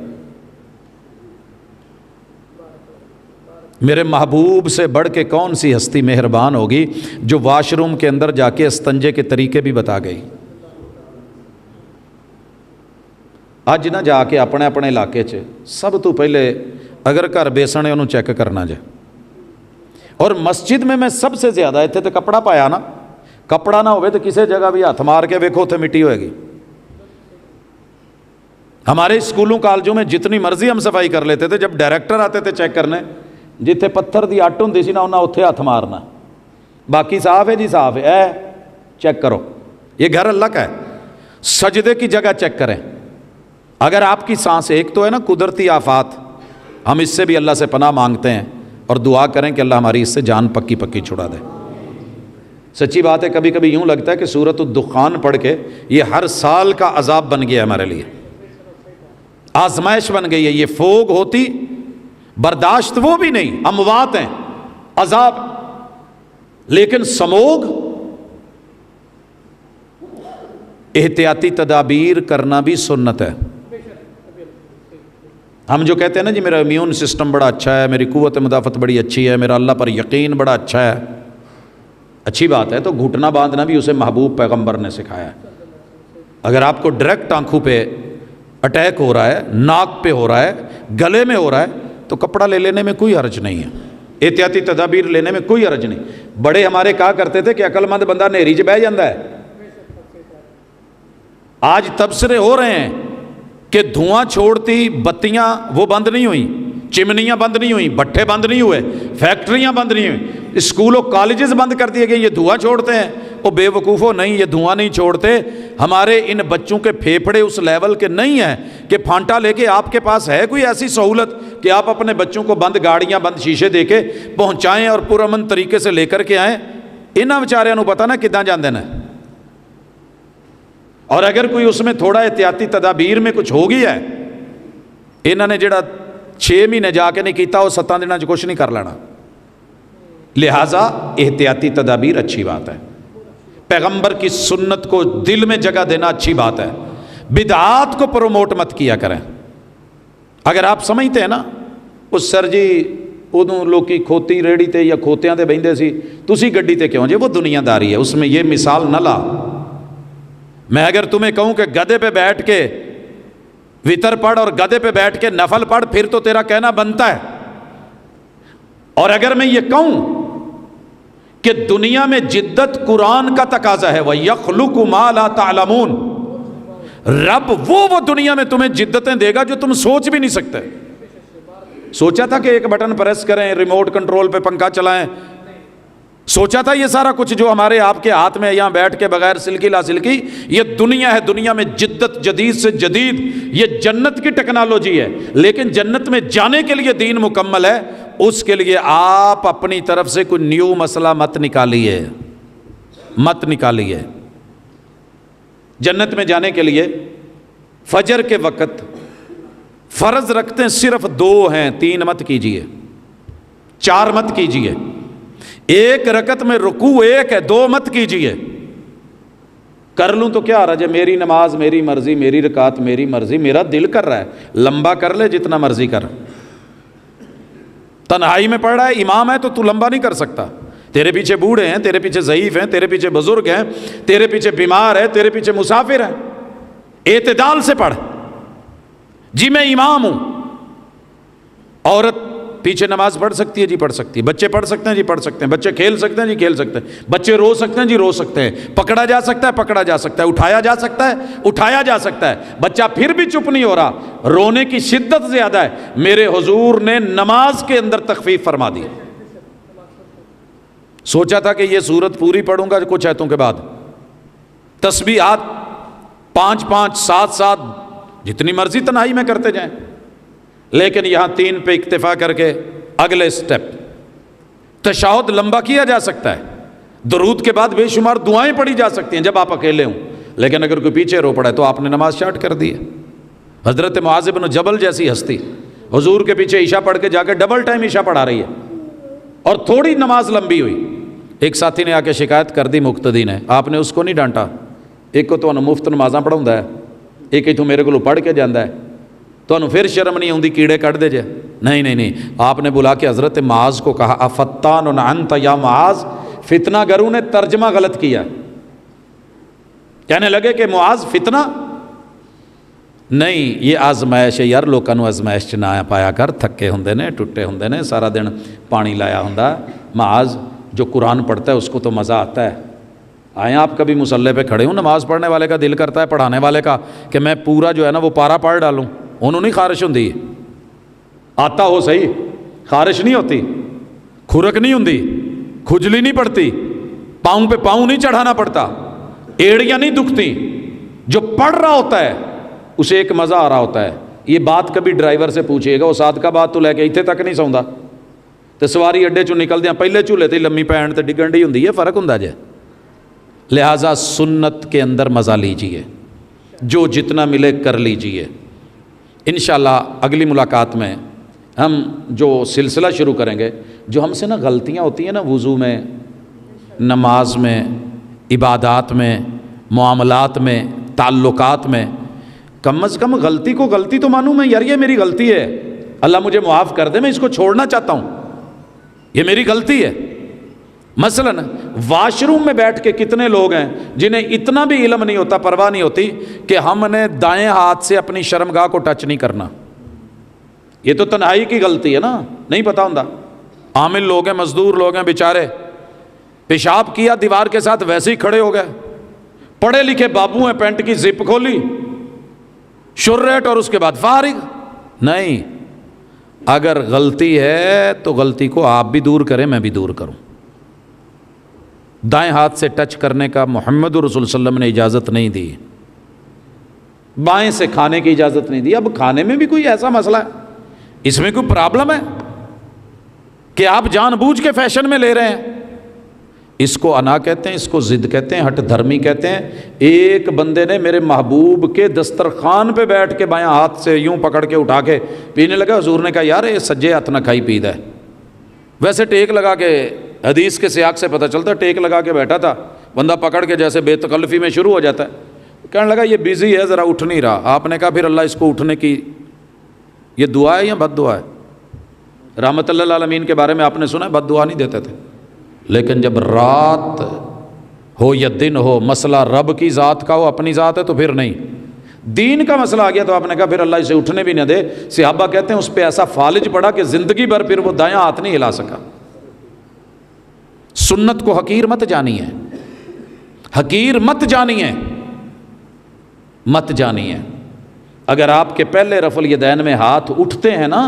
میرے محبوب سے بڑھ کے کون سی ہستی مہربان ہوگی جو واش روم کے اندر جا کے استنجے کے طریقے بھی بتا گئی. اج نہ جا کے اپنے اپنے علاقے چ سب تو پہلے اگر گھر بیسن ہے انہوں چیک کرنا جائے. اور مسجد میں سب سے زیادہ اتنے تو کپڑا پایا نا, کپڑا نہ ہوئے تو کسی جگہ بھی ہاتھ مار کے ویکھو اتنے مٹی ہوئے گی. ہمارے اسکولوں کالجوں میں جتنی مرضی ہم صفائی کر لیتے تھے, جب ڈائریکٹر آتے تھے چیک کرنے, جتھے پتھر دی اٹ ہوندی سی نا انہاں اتھے ہاتھ مارنا, باقی صاف ہے جی صاف ہے. چیک کرو, یہ گھر اللہ کا ہے. سجدے کی جگہ چیک کریں. اگر آپ کی سانس, ایک تو ہے نا قدرتی آفات, ہم اس سے بھی اللہ سے پناہ مانگتے ہیں اور دعا کریں کہ اللہ ہماری اس سے جان پکی پکی چھڑا دے. سچی بات ہے, کبھی کبھی یوں لگتا ہے کہ سورۃ الدخان پڑھ کے یہ ہر سال کا عذاب بن گیا ہے ہمارے لیے, آزمائش بن گئی ہے. یہ فوگ ہوتی برداشت وہ بھی نہیں, اموات ہیں, عذاب. لیکن سموگ, احتیاطی تدابیر کرنا بھی سنت ہے. ہم جو کہتے ہیں نا جی میرا امیون سسٹم بڑا اچھا ہے, میری قوت مدافعت بڑی اچھی ہے, میرا اللہ پر یقین بڑا اچھا ہے, اچھی بات ہے. تو گھٹنا باندھنا بھی اسے محبوب پیغمبر نے سکھایا ہے. اگر آپ کو ڈائریکٹ آنکھوں پہ اٹیک ہو رہا ہے, ناک پہ ہو رہا ہے, گلے میں ہو رہا ہے, تو کپڑا لے لینے میں کوئی حرج نہیں ہے, احتیاطی تدابیر لینے میں کوئی حرج نہیں. بڑے ہمارے کہا کرتے تھے کہ عقل مند بندہ نیری چ بہ جاندہ ہے. آج تبصرے ہو رہے ہیں کہ دھواں چھوڑتی بتیاں وہ بند نہیں ہوئیں, چمنیاں بند نہیں ہوئیں, بھٹے بند نہیں ہوئے, فیکٹریاں بند نہیں ہوئیں, اسکول و کالجز بند کر دیے گئے, یہ دھواں چھوڑتے ہیں. وہ بے وقوفو نہیں, یہ دھواں نہیں چھوڑتے. ہمارے ان بچوں کے پھیپھڑے اس لیول کے نہیں ہیں کہ پھانٹا لے کے آپ کے پاس ہے کوئی ایسی سہولت کہ آپ اپنے بچوں کو بند گاڑیاں, بند شیشے دے کے پہنچائیں اور پرامن طریقے سے لے کر کے آئیں. انہاں بیچاریاں نوں پتہ نہ کداں جاندے نے. اور اگر کوئی اس میں تھوڑا احتیاطی تدابیر میں کچھ ہو گیا ہے, انہوں نے جڑا 6 مہینے جا کے نہیں کیتا وہ 7 دنوں کچھ نہیں کر لینا. لہٰذا احتیاطی تدابیر اچھی بات ہے, پیغمبر کی سنت کو دل میں جگہ دینا اچھی بات ہے. بدعات کو پروموٹ مت کیا کریں. اگر آپ سمجھتے ہیں نا اس سر جی ادوں لوکی کھوتی ریڑھی تے یا کھوتیاں تے بہندے سی تسی گڈی تے کیوں جی، وہ دنیا داری ہے، اس میں یہ مثال نہ لا۔ میں اگر تمہیں کہوں کہ گدھے پہ بیٹھ کے وتر پڑھ اور گدھے پہ بیٹھ کے نفل پڑھ، پھر تو تیرا کہنا بنتا ہے۔ اور اگر میں یہ کہوں کہ دنیا میں جدت قرآن کا تقاضا ہے، وَيَخْلُقُ مَا لَا تَعْلَمُونَ، رب وہ دنیا میں تمہیں جدتیں دے گا جو تم سوچ بھی نہیں سکتے۔ سوچا تھا کہ ایک بٹن پریس کریں، ریموٹ کنٹرول پہ پنکھا چلائیں، سوچا تھا یہ سارا کچھ جو ہمارے آپ کے ہاتھ میں یہاں بیٹھ کے بغیر سلکی لا سلکی، یہ دنیا ہے، دنیا میں جدت جدید سے جدید، یہ جنت کی ٹیکنالوجی ہے، لیکن جنت میں جانے کے لیے دین مکمل ہے، اس کے لیے آپ اپنی طرف سے کوئی نیو مسئلہ مت نکالیے، مت نکالیے۔ جنت میں جانے کے لیے فجر کے وقت فرض رکھتے ہیں صرف 2 ہیں، 3 مت کیجئے، 4 مت کیجئے، 1 رکعت میں رکوع 1 ہے، 2 مت کیجئے۔ کر لوں تو کیا آ رہا ہے، میری نماز میری مرضی، میری رکعت میری مرضی، میرا دل کر رہا ہے لمبا کر لے جتنا مرضی کر۔ تنہائی میں پڑھ رہا ہے، امام ہے تو لمبا نہیں کر سکتا، تیرے پیچھے بوڑھے ہیں، تیرے پیچھے ضعیف ہیں، تیرے پیچھے بزرگ ہیں، تیرے پیچھے بیمار ہے، تیرے پیچھے مسافر ہیں، اعتدال سے پڑھ۔ جی میں امام ہوں، عورت پیچھے نماز پڑھ سکتی ہے جی پڑھ سکتی ہے، بچے پڑھ سکتے ہیں جی پڑھ سکتے ہیں، بچے کھیل سکتے ہیں جی کھیل سکتے ہیں، بچے رو سکتے ہیں جی رو سکتے ہیں، پکڑا جا سکتا ہے پکڑا جا سکتا ہے، اٹھایا جا سکتا ہے اٹھایا جا سکتا ہے، بچہ پھر بھی چپ نہیں ہو رہا، رونے کی شدت زیادہ ہے، میرے حضور نے نماز کے اندر تخفیف فرما دی۔ سوچا تھا کہ یہ سورت پوری پڑھوں گا کچھ آیتوں کے بعد، تسبیحات 5 7 جتنی مرضی تنہائی میں کرتے جائیں، لیکن یہاں 3 پہ اکتفا کر کے اگلے سٹیپ۔ تشہد لمبا کیا جا سکتا ہے، درود کے بعد بے شمار دعائیں پڑھی جا سکتی ہیں جب آپ اکیلے ہوں، لیکن اگر کوئی پیچھے رو پڑا ہے تو آپ نے نماز اسٹارٹ کر دی ہے۔ حضرت معاذ بن جبل جیسی ہستی حضور کے پیچھے عشاء پڑھ کے جا کے ڈبل ٹائم عشاء پڑھا رہی ہے، اور تھوڑی نماز لمبی ہوئی، ایک ساتھی نے آ کے شکایت کر دی مقتدی نے، آپ نے اس کو نہیں ڈانٹا، ایک کو تو مفت نمازاں پڑھاؤندا ہے، ایک ہی تو میرے کو پڑھ کے جاندہ ہے، تو پھر شرم نہیں ہوندی کیڑے کٹ دے جے؟ نہیں، آپ نے بلا کے حضرت معاذ کو کہا افتان انت یا معاذ، فتنہ گروں نے ترجمہ غلط کیا، کہنے لگے کہ معاذ فتنہ نہیں، یہ آزمائش ہے یار، لوکاں نوں آزمائش چ نہ پایا کر، تھکے ہوندے نے ٹوٹے ہوندے نے، سارا دن پانی لایا ہوندا، معاذ جو قرآن پڑھتا ہے اس کو تو مزہ آتا ہے۔ آئیں آپ کبھی مصلی پہ کھڑے ہوں، نماز پڑھنے والے کا دل کرتا ہے پڑھانے والے کا کہ میں پورا جو ہے نا وہ پارا پڑھ ڈالوں، انہوں نہیں خارش ہوندی، آتا ہو صحیح، خارش نہیں ہوتی، کھرک نہیں ہوندی، کھجلی نہیں پڑتی، پاؤں پہ پاؤں نہیں چڑھانا پڑتا، ایڑیاں نہیں دکھتی، جو پڑھ رہا ہوتا ہے اسے ایک مزہ آ رہا ہوتا ہے۔ یہ بات کبھی ڈرائیور سے پوچھئے گا، وہ ساتھ کا بات تو لے کے اتنے تک نہیں سوندا، تو سواری اڈے چوں نکل دیا پہلے جھولے تے لمبی پین تے ڈگن ڈی ہوندی ہے، فرق ہوندا جے۔ لہٰذا سنت کے اندر مزہ لیجئے، جو جتنا ملے کر لیجئے۔ انشاءاللہ اگلی ملاقات میں ہم جو سلسلہ شروع کریں گے، جو ہم سے نا غلطیاں ہوتی ہیں نا وضو میں، نماز میں، عبادات میں، معاملات میں، تعلقات میں، کم از کم غلطی کو غلطی تو مانوں میں، یار یہ میری غلطی ہے، اللہ مجھے معاف کر دے، میں اس کو چھوڑنا چاہتا ہوں، یہ میری غلطی ہے۔ مثلا واش روم میں بیٹھ کے کتنے لوگ ہیں جنہیں اتنا بھی علم نہیں ہوتا، پرواہ نہیں ہوتی کہ ہم نے دائیں ہاتھ سے اپنی شرمگاہ کو ٹچ نہیں کرنا، یہ تو تنہائی کی غلطی ہے نا، نہیں پتا ہوندا۔ عامل لوگ ہیں، مزدور لوگ ہیں بیچارے، پیشاب کیا دیوار کے ساتھ ویسے ہی کھڑے ہو گئے، پڑھے لکھے بابو ہیں، پینٹ کی زپ کھولی، شریٹ، اور اس کے بعد فارغ۔ نہیں، اگر غلطی ہے تو غلطی کو آپ بھی دور کریں، میں بھی دور کروں۔ دائیں ہاتھ سے ٹچ کرنے کا محمد رسول صلی اللہ علیہ وسلم نے اجازت نہیں دی، بائیں سے کھانے کی اجازت نہیں دی۔ اب کھانے میں بھی کوئی ایسا مسئلہ ہے، اس میں کوئی پرابلم ہے کہ آپ جان بوجھ کے فیشن میں لے رہے ہیں؟ اس کو انا کہتے ہیں، اس کو ضد کہتے ہیں، ہٹ دھرمی کہتے ہیں۔ ایک بندے نے میرے محبوب کے دسترخوان پہ بیٹھ کے بائیں ہاتھ سے یوں پکڑ کے اٹھا کے پینے لگا، حضور نے کہا یار یہ سجے ہاتھ نہ کھائی پید ہے۔ ویسے ٹیک لگا کے، حدیث کے سیاق سے پتہ چلتا ہے، ٹیک لگا کے بیٹھا تھا، بندہ پکڑ کے جیسے بے تکلفی میں شروع ہو جاتا ہے، کہنے لگا یہ بیزی ہے ذرا اٹھ نہیں رہا۔ آپ نے کہا پھر اللہ اس کو اٹھنے کی یہ دعا ہے یا بد دعا ہے؟ رحمت اللہ العالمین کے بارے میں آپ نے سنا ہے بد دعا نہیں دیتے تھے، لیکن جب رات ہو یا دن ہو، مسئلہ رب کی ذات کا ہو، اپنی ذات ہے تو پھر نہیں۔ دین کا مسئلہ آ گیا تو آپ نے کہا پھر اللہ اسے اٹھنے بھی نہ دے۔ صحابہ کہتے ہیں اس پہ ایسا فالج پڑا کہ زندگی بھر پھر وہ دایاں ہاتھ نہیں ہلا سکا۔ سنت کو حقیر مت جانیے، حقیر مت جانیے، مت جانیے۔ اگر آپ کے پہلے رفع الیدین میں ہاتھ اٹھتے ہیں نا،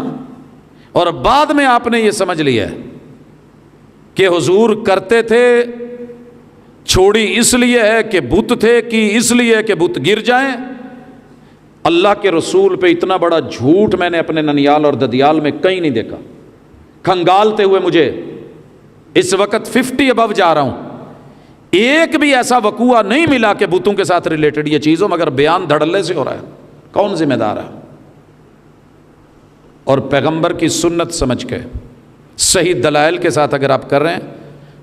اور بعد میں آپ نے یہ سمجھ لیا ہے کہ حضور کرتے تھے، چھوڑی اس لیے ہے کہ بت تھے، کی اس لیے کہ بت گر جائیں، اللہ کے رسول پہ اتنا بڑا جھوٹ میں نے اپنے ننیال اور ددیال میں کہیں نہیں دیکھا۔ کھنگالتے ہوئے مجھے اس وقت 50 ابو جا رہا ہوں، ایک بھی ایسا وقوعہ نہیں ملا کہ بتوں کے ساتھ ریلیٹڈ یہ چیز ہو، مگر بیان دھڑلے سے ہو رہا ہے۔ کون ذمہ دار ہے؟ اور پیغمبر کی سنت سمجھ کے صحیح دلائل کے ساتھ اگر آپ کر رہے ہیں،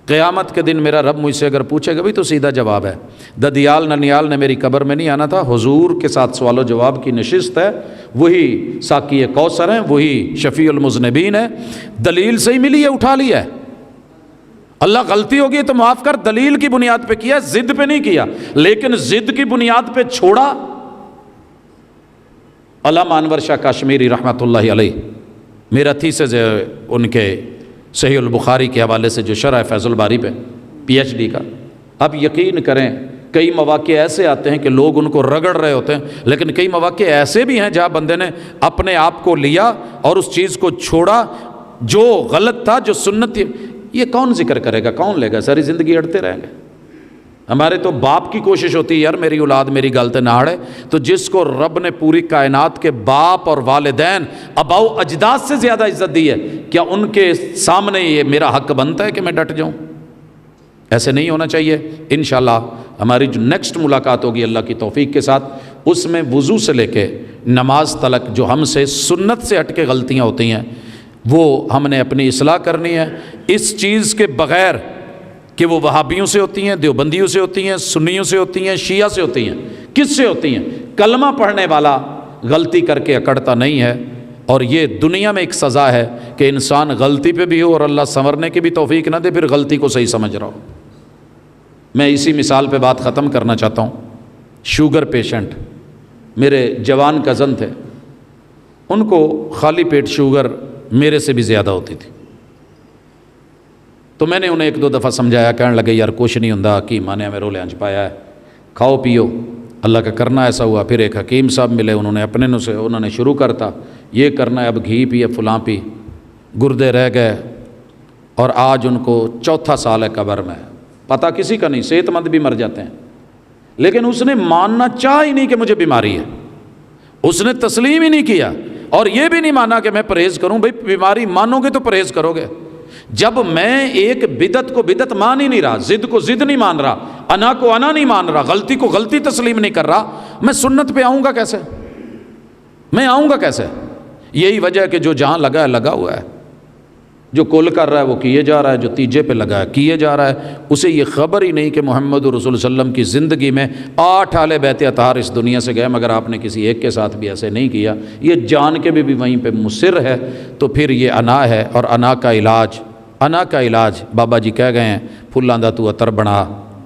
قیامت کے دن میرا رب مجھ سے اگر پوچھے گا بھی تو سیدھا جواب ہے۔ ددیال ننیال نے میری قبر میں نہیں آنا تھا، حضور کے ساتھ سوال و جواب کی نشست ہے، وہی ساقی کوثر ہیں، وہی شفیع المذنبین ہے، دلیل سے ہی ملی ہے، اٹھا لیا ہے۔ اللہ غلطی ہوگی تو معاف کر، دلیل کی بنیاد پہ کیا، ضد پہ نہیں کیا، لیکن ضد کی بنیاد پہ چھوڑا۔ علامہ انور شاہ کاشمیری رحمۃ اللہ علیہ، میرا تھیسز ہے ان کے صحیح البخاری کے حوالے سے جو شرح فیض الباری پہ PhD کا۔ اب یقین کریں کئی مواقع ایسے آتے ہیں کہ لوگ ان کو رگڑ رہے ہوتے ہیں، لیکن کئی مواقع ایسے بھی ہیں جہاں بندے نے اپنے آپ کو لیا اور اس چیز کو چھوڑا جو غلط تھا، جو سنت تھی۔ یہ کون ذکر کرے گا، کون لے گا؟ ساری زندگی اڑتے رہیں گے۔ ہمارے تو باپ کی کوشش ہوتی ہے یار میری اولاد میری گل تے نہ اڑے، تو جس کو رب نے پوری کائنات کے باپ اور والدین اباؤ اجداد سے زیادہ عزت دی ہے، کیا ان کے سامنے یہ میرا حق بنتا ہے کہ میں ڈٹ جاؤں؟ ایسے نہیں ہونا چاہیے۔ انشاءاللہ ہماری جو نیکسٹ ملاقات ہوگی اللہ کی توفیق کے ساتھ، اس میں وضو سے لے کے نماز تلک جو ہم سے سنت سے ہٹ کے غلطیاں ہوتی ہیں وہ ہم نے اپنی اصلاح کرنی ہے، اس چیز کے بغیر کہ وہ وہابیوں سے ہوتی ہیں، دیوبندیوں سے ہوتی ہیں، سنیوں سے ہوتی ہیں، شیعہ سے ہوتی ہیں، کس سے ہوتی ہیں؟ کلمہ پڑھنے والا غلطی کر کے اکڑتا نہیں ہے۔ اور یہ دنیا میں ایک سزا ہے کہ انسان غلطی پہ بھی ہو اور اللہ سنورنے کی بھی توفیق نہ دے، پھر غلطی کو صحیح سمجھ رہا ہو۔ میں اسی مثال پہ بات ختم کرنا چاہتا ہوں۔ شوگر پیشنٹ میرے جوان کزن تھے، ان کو خالی پیٹ شوگر میرے سے بھی زیادہ ہوتی تھی، تو میں نے انہیں 1-2 دفعہ سمجھایا، کہنے لگے یار کچھ نہیں ہوندا، حکیم نے ہمیں رولے انچ پایا ہے، کھاؤ پیو، اللہ کا کرنا ایسا ہوا۔ پھر ایک حکیم صاحب ملے، انہوں نے اپنے سے انہوں نے شروع کرتا یہ کرنا ہے، اب گھی پی فلاں پی، گردے رہ گئے، اور آج ان کو 4تھا سال ہے قبر میں، پتہ کسی کا نہیں، صحت مند بھی مر جاتے ہیں، لیکن اس نے ماننا چاہ ہی نہیں کہ مجھے بیماری ہے، اس نے تسلیم ہی نہیں کیا، اور یہ بھی نہیں مانا کہ میں پرہیز کروں۔ بھئی بیماری مانو گے تو پرہیز کرو گے۔ جب میں ایک بدعت کو بدعت مان ہی نہیں رہا، ضد کو ضد نہیں مان رہا، انا کو انا نہیں مان رہا، غلطی کو غلطی تسلیم نہیں کر رہا، میں سنت پہ آؤں گا کیسے؟ میں آؤں گا کیسے؟ یہی وجہ ہے کہ جو جہاں لگا ہے لگا ہوا ہے، جو کل کر رہا ہے وہ کیے جا رہا ہے، جو تیجے پہ لگا ہے کیے جا رہا ہے، اسے یہ خبر ہی نہیں کہ محمد رسول صلی اللہ علیہ وسلم کی زندگی میں 8 اہل بیت اطہار اس دنیا سے گئے، مگر آپ نے کسی ایک کے ساتھ بھی ایسے نہیں کیا، یہ جان کے بھی وہیں پہ مصر ہے۔ تو پھر یہ انا ہے، اور انا کا علاج بابا جی کہہ گئے ہیں، پھلاں دا تو عطر بنا،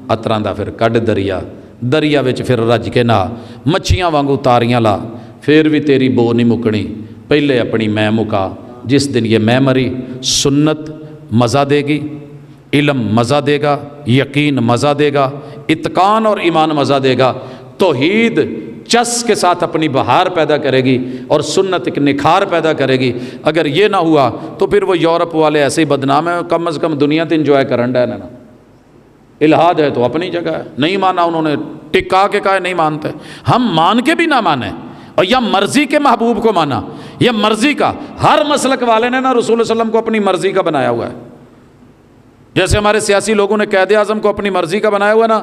عطراں دا پھر کڈ دریا وچ پھر رج کے نہ، مچھیاں وانگو تاریاں لا، پھر بھی تیری بو نہیں مکنی، پہلے اپنی میں مکا۔ جس دن یہ میں مری، سنت مزہ دے گی، علم مزہ دے گا، یقین مزہ دے گا، اتقان اور ایمان مزہ دے گا، توحید چس کے ساتھ اپنی بہار پیدا کرے گی، اور سنت ایک نکھار پیدا کرے گی۔ اگر یہ نہ ہوا تو پھر وہ یورپ والے ایسے ہی بدنام ہیں، کم از کم دنیا تے انجوائے کرن ڈے نا۔ الہاد ہے تو اپنی جگہ ہے، نہیں مانا انہوں نے، ٹکا کے کہا نہیں مانتے، ہم مان کے بھی نہ مانیں، اور یا مرضی کے محبوب کو مانا، یا مرضی کا، ہر مسلک والے نے نا رسول اللہ صلی اللہ علیہ وسلم کو اپنی مرضی کا بنایا ہوا ہے۔ جیسے ہمارے سیاسی لوگوں نے قائد اعظم کو اپنی مرضی کا بنایا ہوا ہے نا،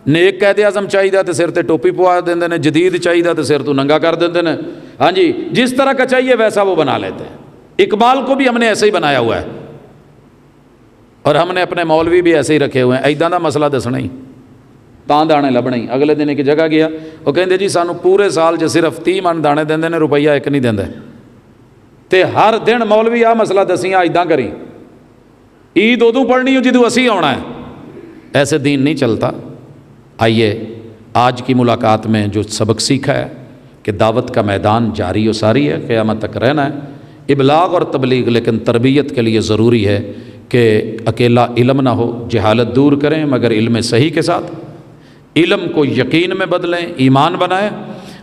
نیک قائد اعظم چاہیے تو سر تے ٹوپی پوا دیندے نے، جدید چاہیے تو سر تو ننگا کر دیندے نے، ہاں جی جس طرح کا چاہیے ویسا وہ بنا لیتے ہیں۔ اقبال کو بھی ہم نے ایسے ہی بنایا ہوا ہے، اور ہم نے اپنے مولوی بھی ایسے ہی رکھے ہوئے ہیں، ایداں دا مسئلہ دسنا ہی تاں دانے لبنے ہی۔ اگلے دن ایک جگہ گیا، وہ کہندے جی سانو پورے سال جو صرف 30 من دانے دیندے نے، روپیہ ایک نہیں دیندے۔ تے ہر دن مولوی آ مسئلہ دسیاں اِداں کری، عید ادو پڑھنی ہو جدو اسی آنا ہے، ایسے دین نہیں چلتا۔ آئیے آج کی ملاقات میں جو سبق سیکھا ہے کہ دعوت کا میدان جاری و ساری ہے، قیامت تک رہنا ہے، ابلاغ اور تبلیغ، لیکن تربیت کے لیے ضروری ہے کہ اکیلا علم نہ ہو، جہالت دور کریں مگر علم صحیح کے ساتھ، علم کو یقین میں بدلیں، ایمان بنائیں،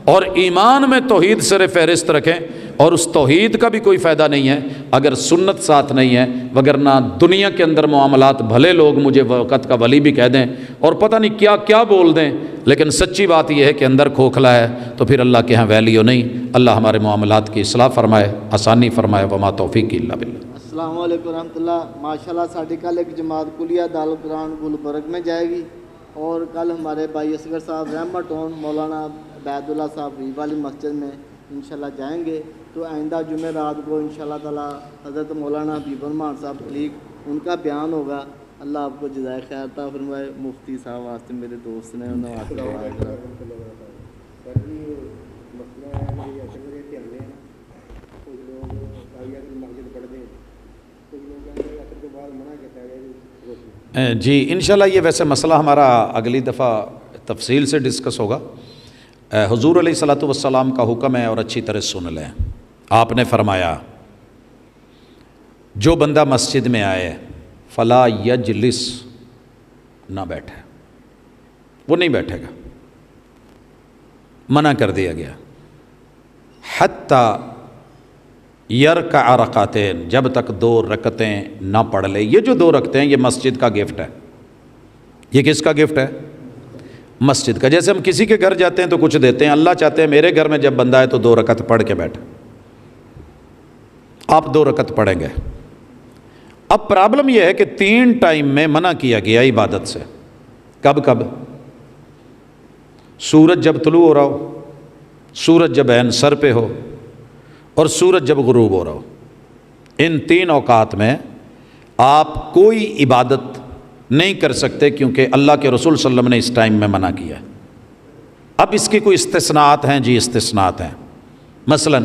اور ایمان میں توحید سر فہرست رکھیں، اور اس توحید کا بھی کوئی فائدہ نہیں ہے اگر سنت ساتھ نہیں ہے، وگرنہ دنیا کے اندر معاملات بھلے لوگ مجھے وقت کا ولی بھی کہہ دیں اور پتہ نہیں کیا کیا بول دیں، لیکن سچی بات یہ ہے کہ اندر کھوکھلا ہے تو پھر اللہ کے ہاں ویلیو نہیں۔ اللہ ہمارے معاملات کی اصلاح فرمائے، آسانی فرمائے، وما توفیق الا باللہ۔ السلام علیکم ورحمۃ اللہ۔ ماشاءاللہ ساڑھی کل ایک جماعت کلیہ دارالقرآن گلبرگ میں جائے گی، اور کل ہمارے بھائی اصغر صاحب رحمت ٹون مولانا عبید اللہ صاحب ریب والی مسجد میں انشاءاللہ جائیں گے، تو آئندہ جمعہ رات کو انشاءاللہ تعالی حضرت مولانا حبیب الرحمان صاحب کلیگ ان کا بیان ہوگا۔ اللہ آپ کو جزائے خیر عطا فرمائے۔ مفتی صاحب واسطے میرے دوست نے انہوں نے جی انشاءاللہ یہ ویسے مسئلہ ہمارا اگلی دفعہ تفصیل سے ڈسکس ہوگا۔ حضور علیہ الصلوۃ والسلام کا حکم ہے اور اچھی طرح سن لیں۔ آپ نے فرمایا جو بندہ مسجد میں آئے فلا یجلس، نہ بیٹھے، وہ نہیں بیٹھے گا، منع کر دیا گیا۔ حتی یرکع رکعتین، جب تک 2 رکعتیں نہ پڑھ لے۔ یہ جو 2 رکعتیں ہیں یہ مسجد کا گفٹ ہے۔ یہ کس کا گفٹ ہے؟ مسجد کا۔ جیسے ہم کسی کے گھر جاتے ہیں تو کچھ دیتے ہیں، اللہ چاہتے ہیں میرے گھر میں جب بندہ ہے تو 2 رکعت پڑھ کے بیٹھے۔ آپ 2 رکعت پڑھیں گے۔ اب پرابلم یہ ہے کہ 3 ٹائم میں منع کیا گیا عبادت سے۔ کب کب؟ سورج جب طلوع ہو رہا ہو، سورج جب عین سر پہ ہو، اور سورج جب غروب ہو رہا ہو۔ ان 3 اوقات میں آپ کوئی عبادت نہیں کر سکتے، کیونکہ اللہ کے رسول صلی اللہ علیہ وسلم نے اس ٹائم میں منع کیا ہے۔ اب اس کی کوئی استثناءات ہیں؟ جی استثناءات ہیں۔ مثلا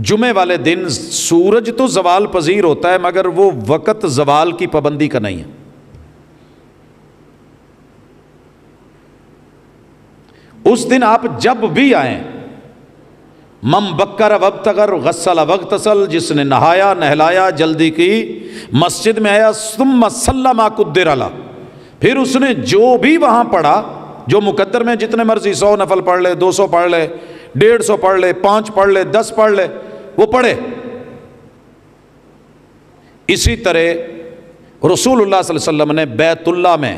جمعے والے دن سورج تو زوال پذیر ہوتا ہے مگر وہ وقت زوال کی پابندی کا نہیں ہے۔ اس دن آپ جب بھی آئیں، من بکر وابتغر غسل واغتسل، جس نے نہایا نہلایا جلدی کی مسجد میں آیا، ثم صلی ما قدر له، پھر اس نے جو بھی وہاں پڑھا، جو مقدر میں جتنے مرضی 100 نفل پڑھ لے، 200 پڑھ لے، 150 پڑھ لے، 5 پڑھ لے، 10 پڑھ لے، وہ پڑھے۔ اسی طرح رسول اللہ صلی اللہ علیہ وسلم نے بیت اللہ میں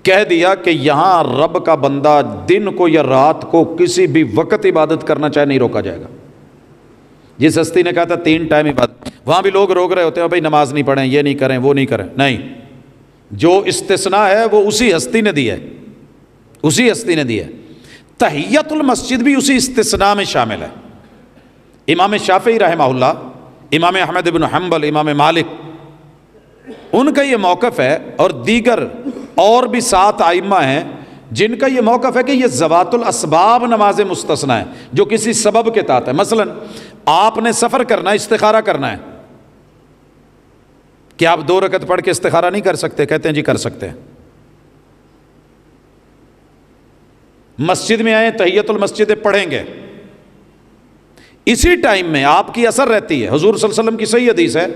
کہہ دیا کہ یہاں رب کا بندہ دن کو یا رات کو کسی بھی وقت عبادت کرنا چاہے نہیں روکا جائے گا۔ جس ہستی نے کہا تھا 3 ٹائم عبادت، وہاں بھی لوگ روک رہے ہوتے ہیں بھائی نماز نہیں پڑھیں، یہ نہیں کریں، وہ نہیں کریں، نہیں، جو استثناء ہے وہ اسی ہستی نے دی ہے، اسی ہستی نے دی ہے۔ تحیت المسجد بھی اسی استثناء میں شامل ہے۔ امام شافعی رحمہ اللہ، امام احمد بن حنبل، امام مالک، ان کا یہ موقف ہے، اور دیگر اور بھی 7 ائمہ ہیں جن کا یہ موقف ہے کہ یہ ذوات الاسباب نماز مستثنیٰ ہے، جو کسی سبب کے تحت ہے۔ مثلا آپ نے سفر کرنا ہے، استخارہ کرنا ہے، کیا آپ 2 رکعت پڑھ کے استخارہ نہیں کر سکتے؟ کہتے ہیں جی کر سکتے ہیں۔ مسجد میں آئیں، تحیت المسجد پڑھیں گے، اسی ٹائم میں آپ کی اثر رہتی ہے۔ حضور صلی اللہ علیہ وسلم کی صحیح حدیث ہے،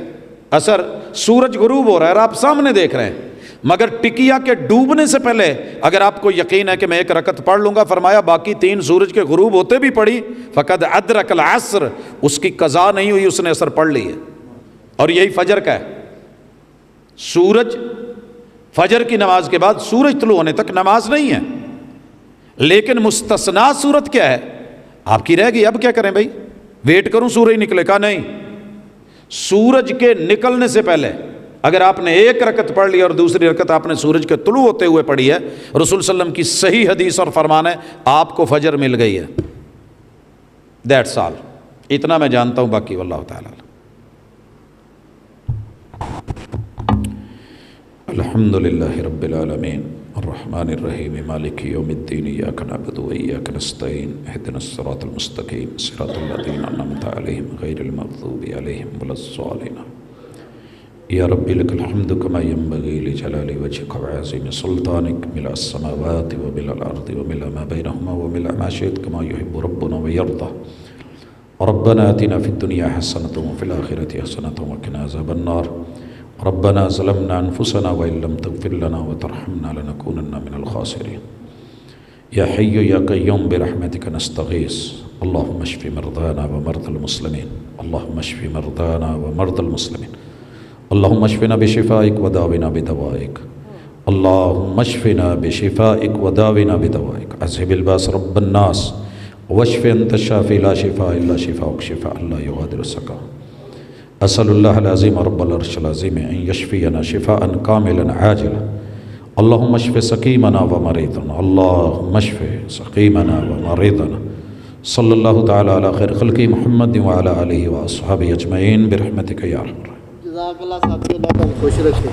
اثر سورج غروب ہو رہا ہے اور آپ سامنے دیکھ رہے ہیں، مگر ٹکیا کے ڈوبنے سے پہلے اگر آپ کو یقین ہے کہ میں 1 رکعت پڑھ لوں گا، فرمایا باقی 3 سورج کے غروب ہوتے بھی پڑھی، فقد ادرک العصر، اس کی قضا نہیں ہوئی، اس نے اثر پڑھ لی ہے۔ اور یہی فجر کا ہے، سورج فجر کی نماز کے بعد سورج طلوع ہونے تک نماز نہیں ہے، لیکن مستثنیٰ صورت کیا ہے؟ آپ کی رہ گئی، اب کیا کریں بھائی؟ ویٹ کروں سورج نکلے؟ کا نہیں، سورج کے نکلنے سے پہلے اگر آپ نے 1 رکعت پڑھ لی اور دوسری رکعت آپ نے سورج کے طلوع ہوتے ہوئے پڑھی ہے، رسول صلی اللہ علیہ وسلم کی صحیح حدیث اور فرمان ہے، آپ کو فجر مل گئی ہے۔ دیٹس آل، اتنا میں جانتا ہوں، باقی واللہ تعالی۔ الحمد للہ رب العالمین۔ الرحمن الرحیم مالک یوم الدین ایاک نعبد و ایاک نستعین اہدنا الصراط المستقیم صراط الذین انعمت علیہم غیر المغضوب علیہم ولا الضالین یا رب لک الحمد کما ینبغی لجلال وجهک وعظیم سلطانک ملء السماوات وملء الارض وملء ما بینہما وملء ما شئت کما یحب ربنا ویرضى ربنا آتنا فی الدنیا حسنۃ وفی الآخرۃ حسنۃ وقنا عذاب النار ربنا ظلمنا انفسنا وان لم تغفر لنا وترحمنا لنكونن من الخاسرین یا حی یا قیوم برحمتک نستغیث اللهم اشف مرضانا ومرضى المسلمین اللهم اشف مرضانا ومرضى المسلمین اللهم اشفنا بشفائك وداونا بدوائك اللهم اشفنا بشفائك وداونا بدوائك اذهب الباس رب الناس واشف انت الشافي لا شفاء الا شفاءك شفاء لا يغادر سقما اسال الله العظيم رب العرش العظيم ان يشفينا شفاء كاملا عاجلا اللهم اشف سقيمنا ومريضنا اللهم اشف سقيمنا ومريضنا صلى الله تعالى على خير خلقه محمد وعلى اله واصحابه اجمعين برحمتك يا ارحم الراحمين جزاک اللہ صاحب، اللہ تعالیٰ خوش رکھے.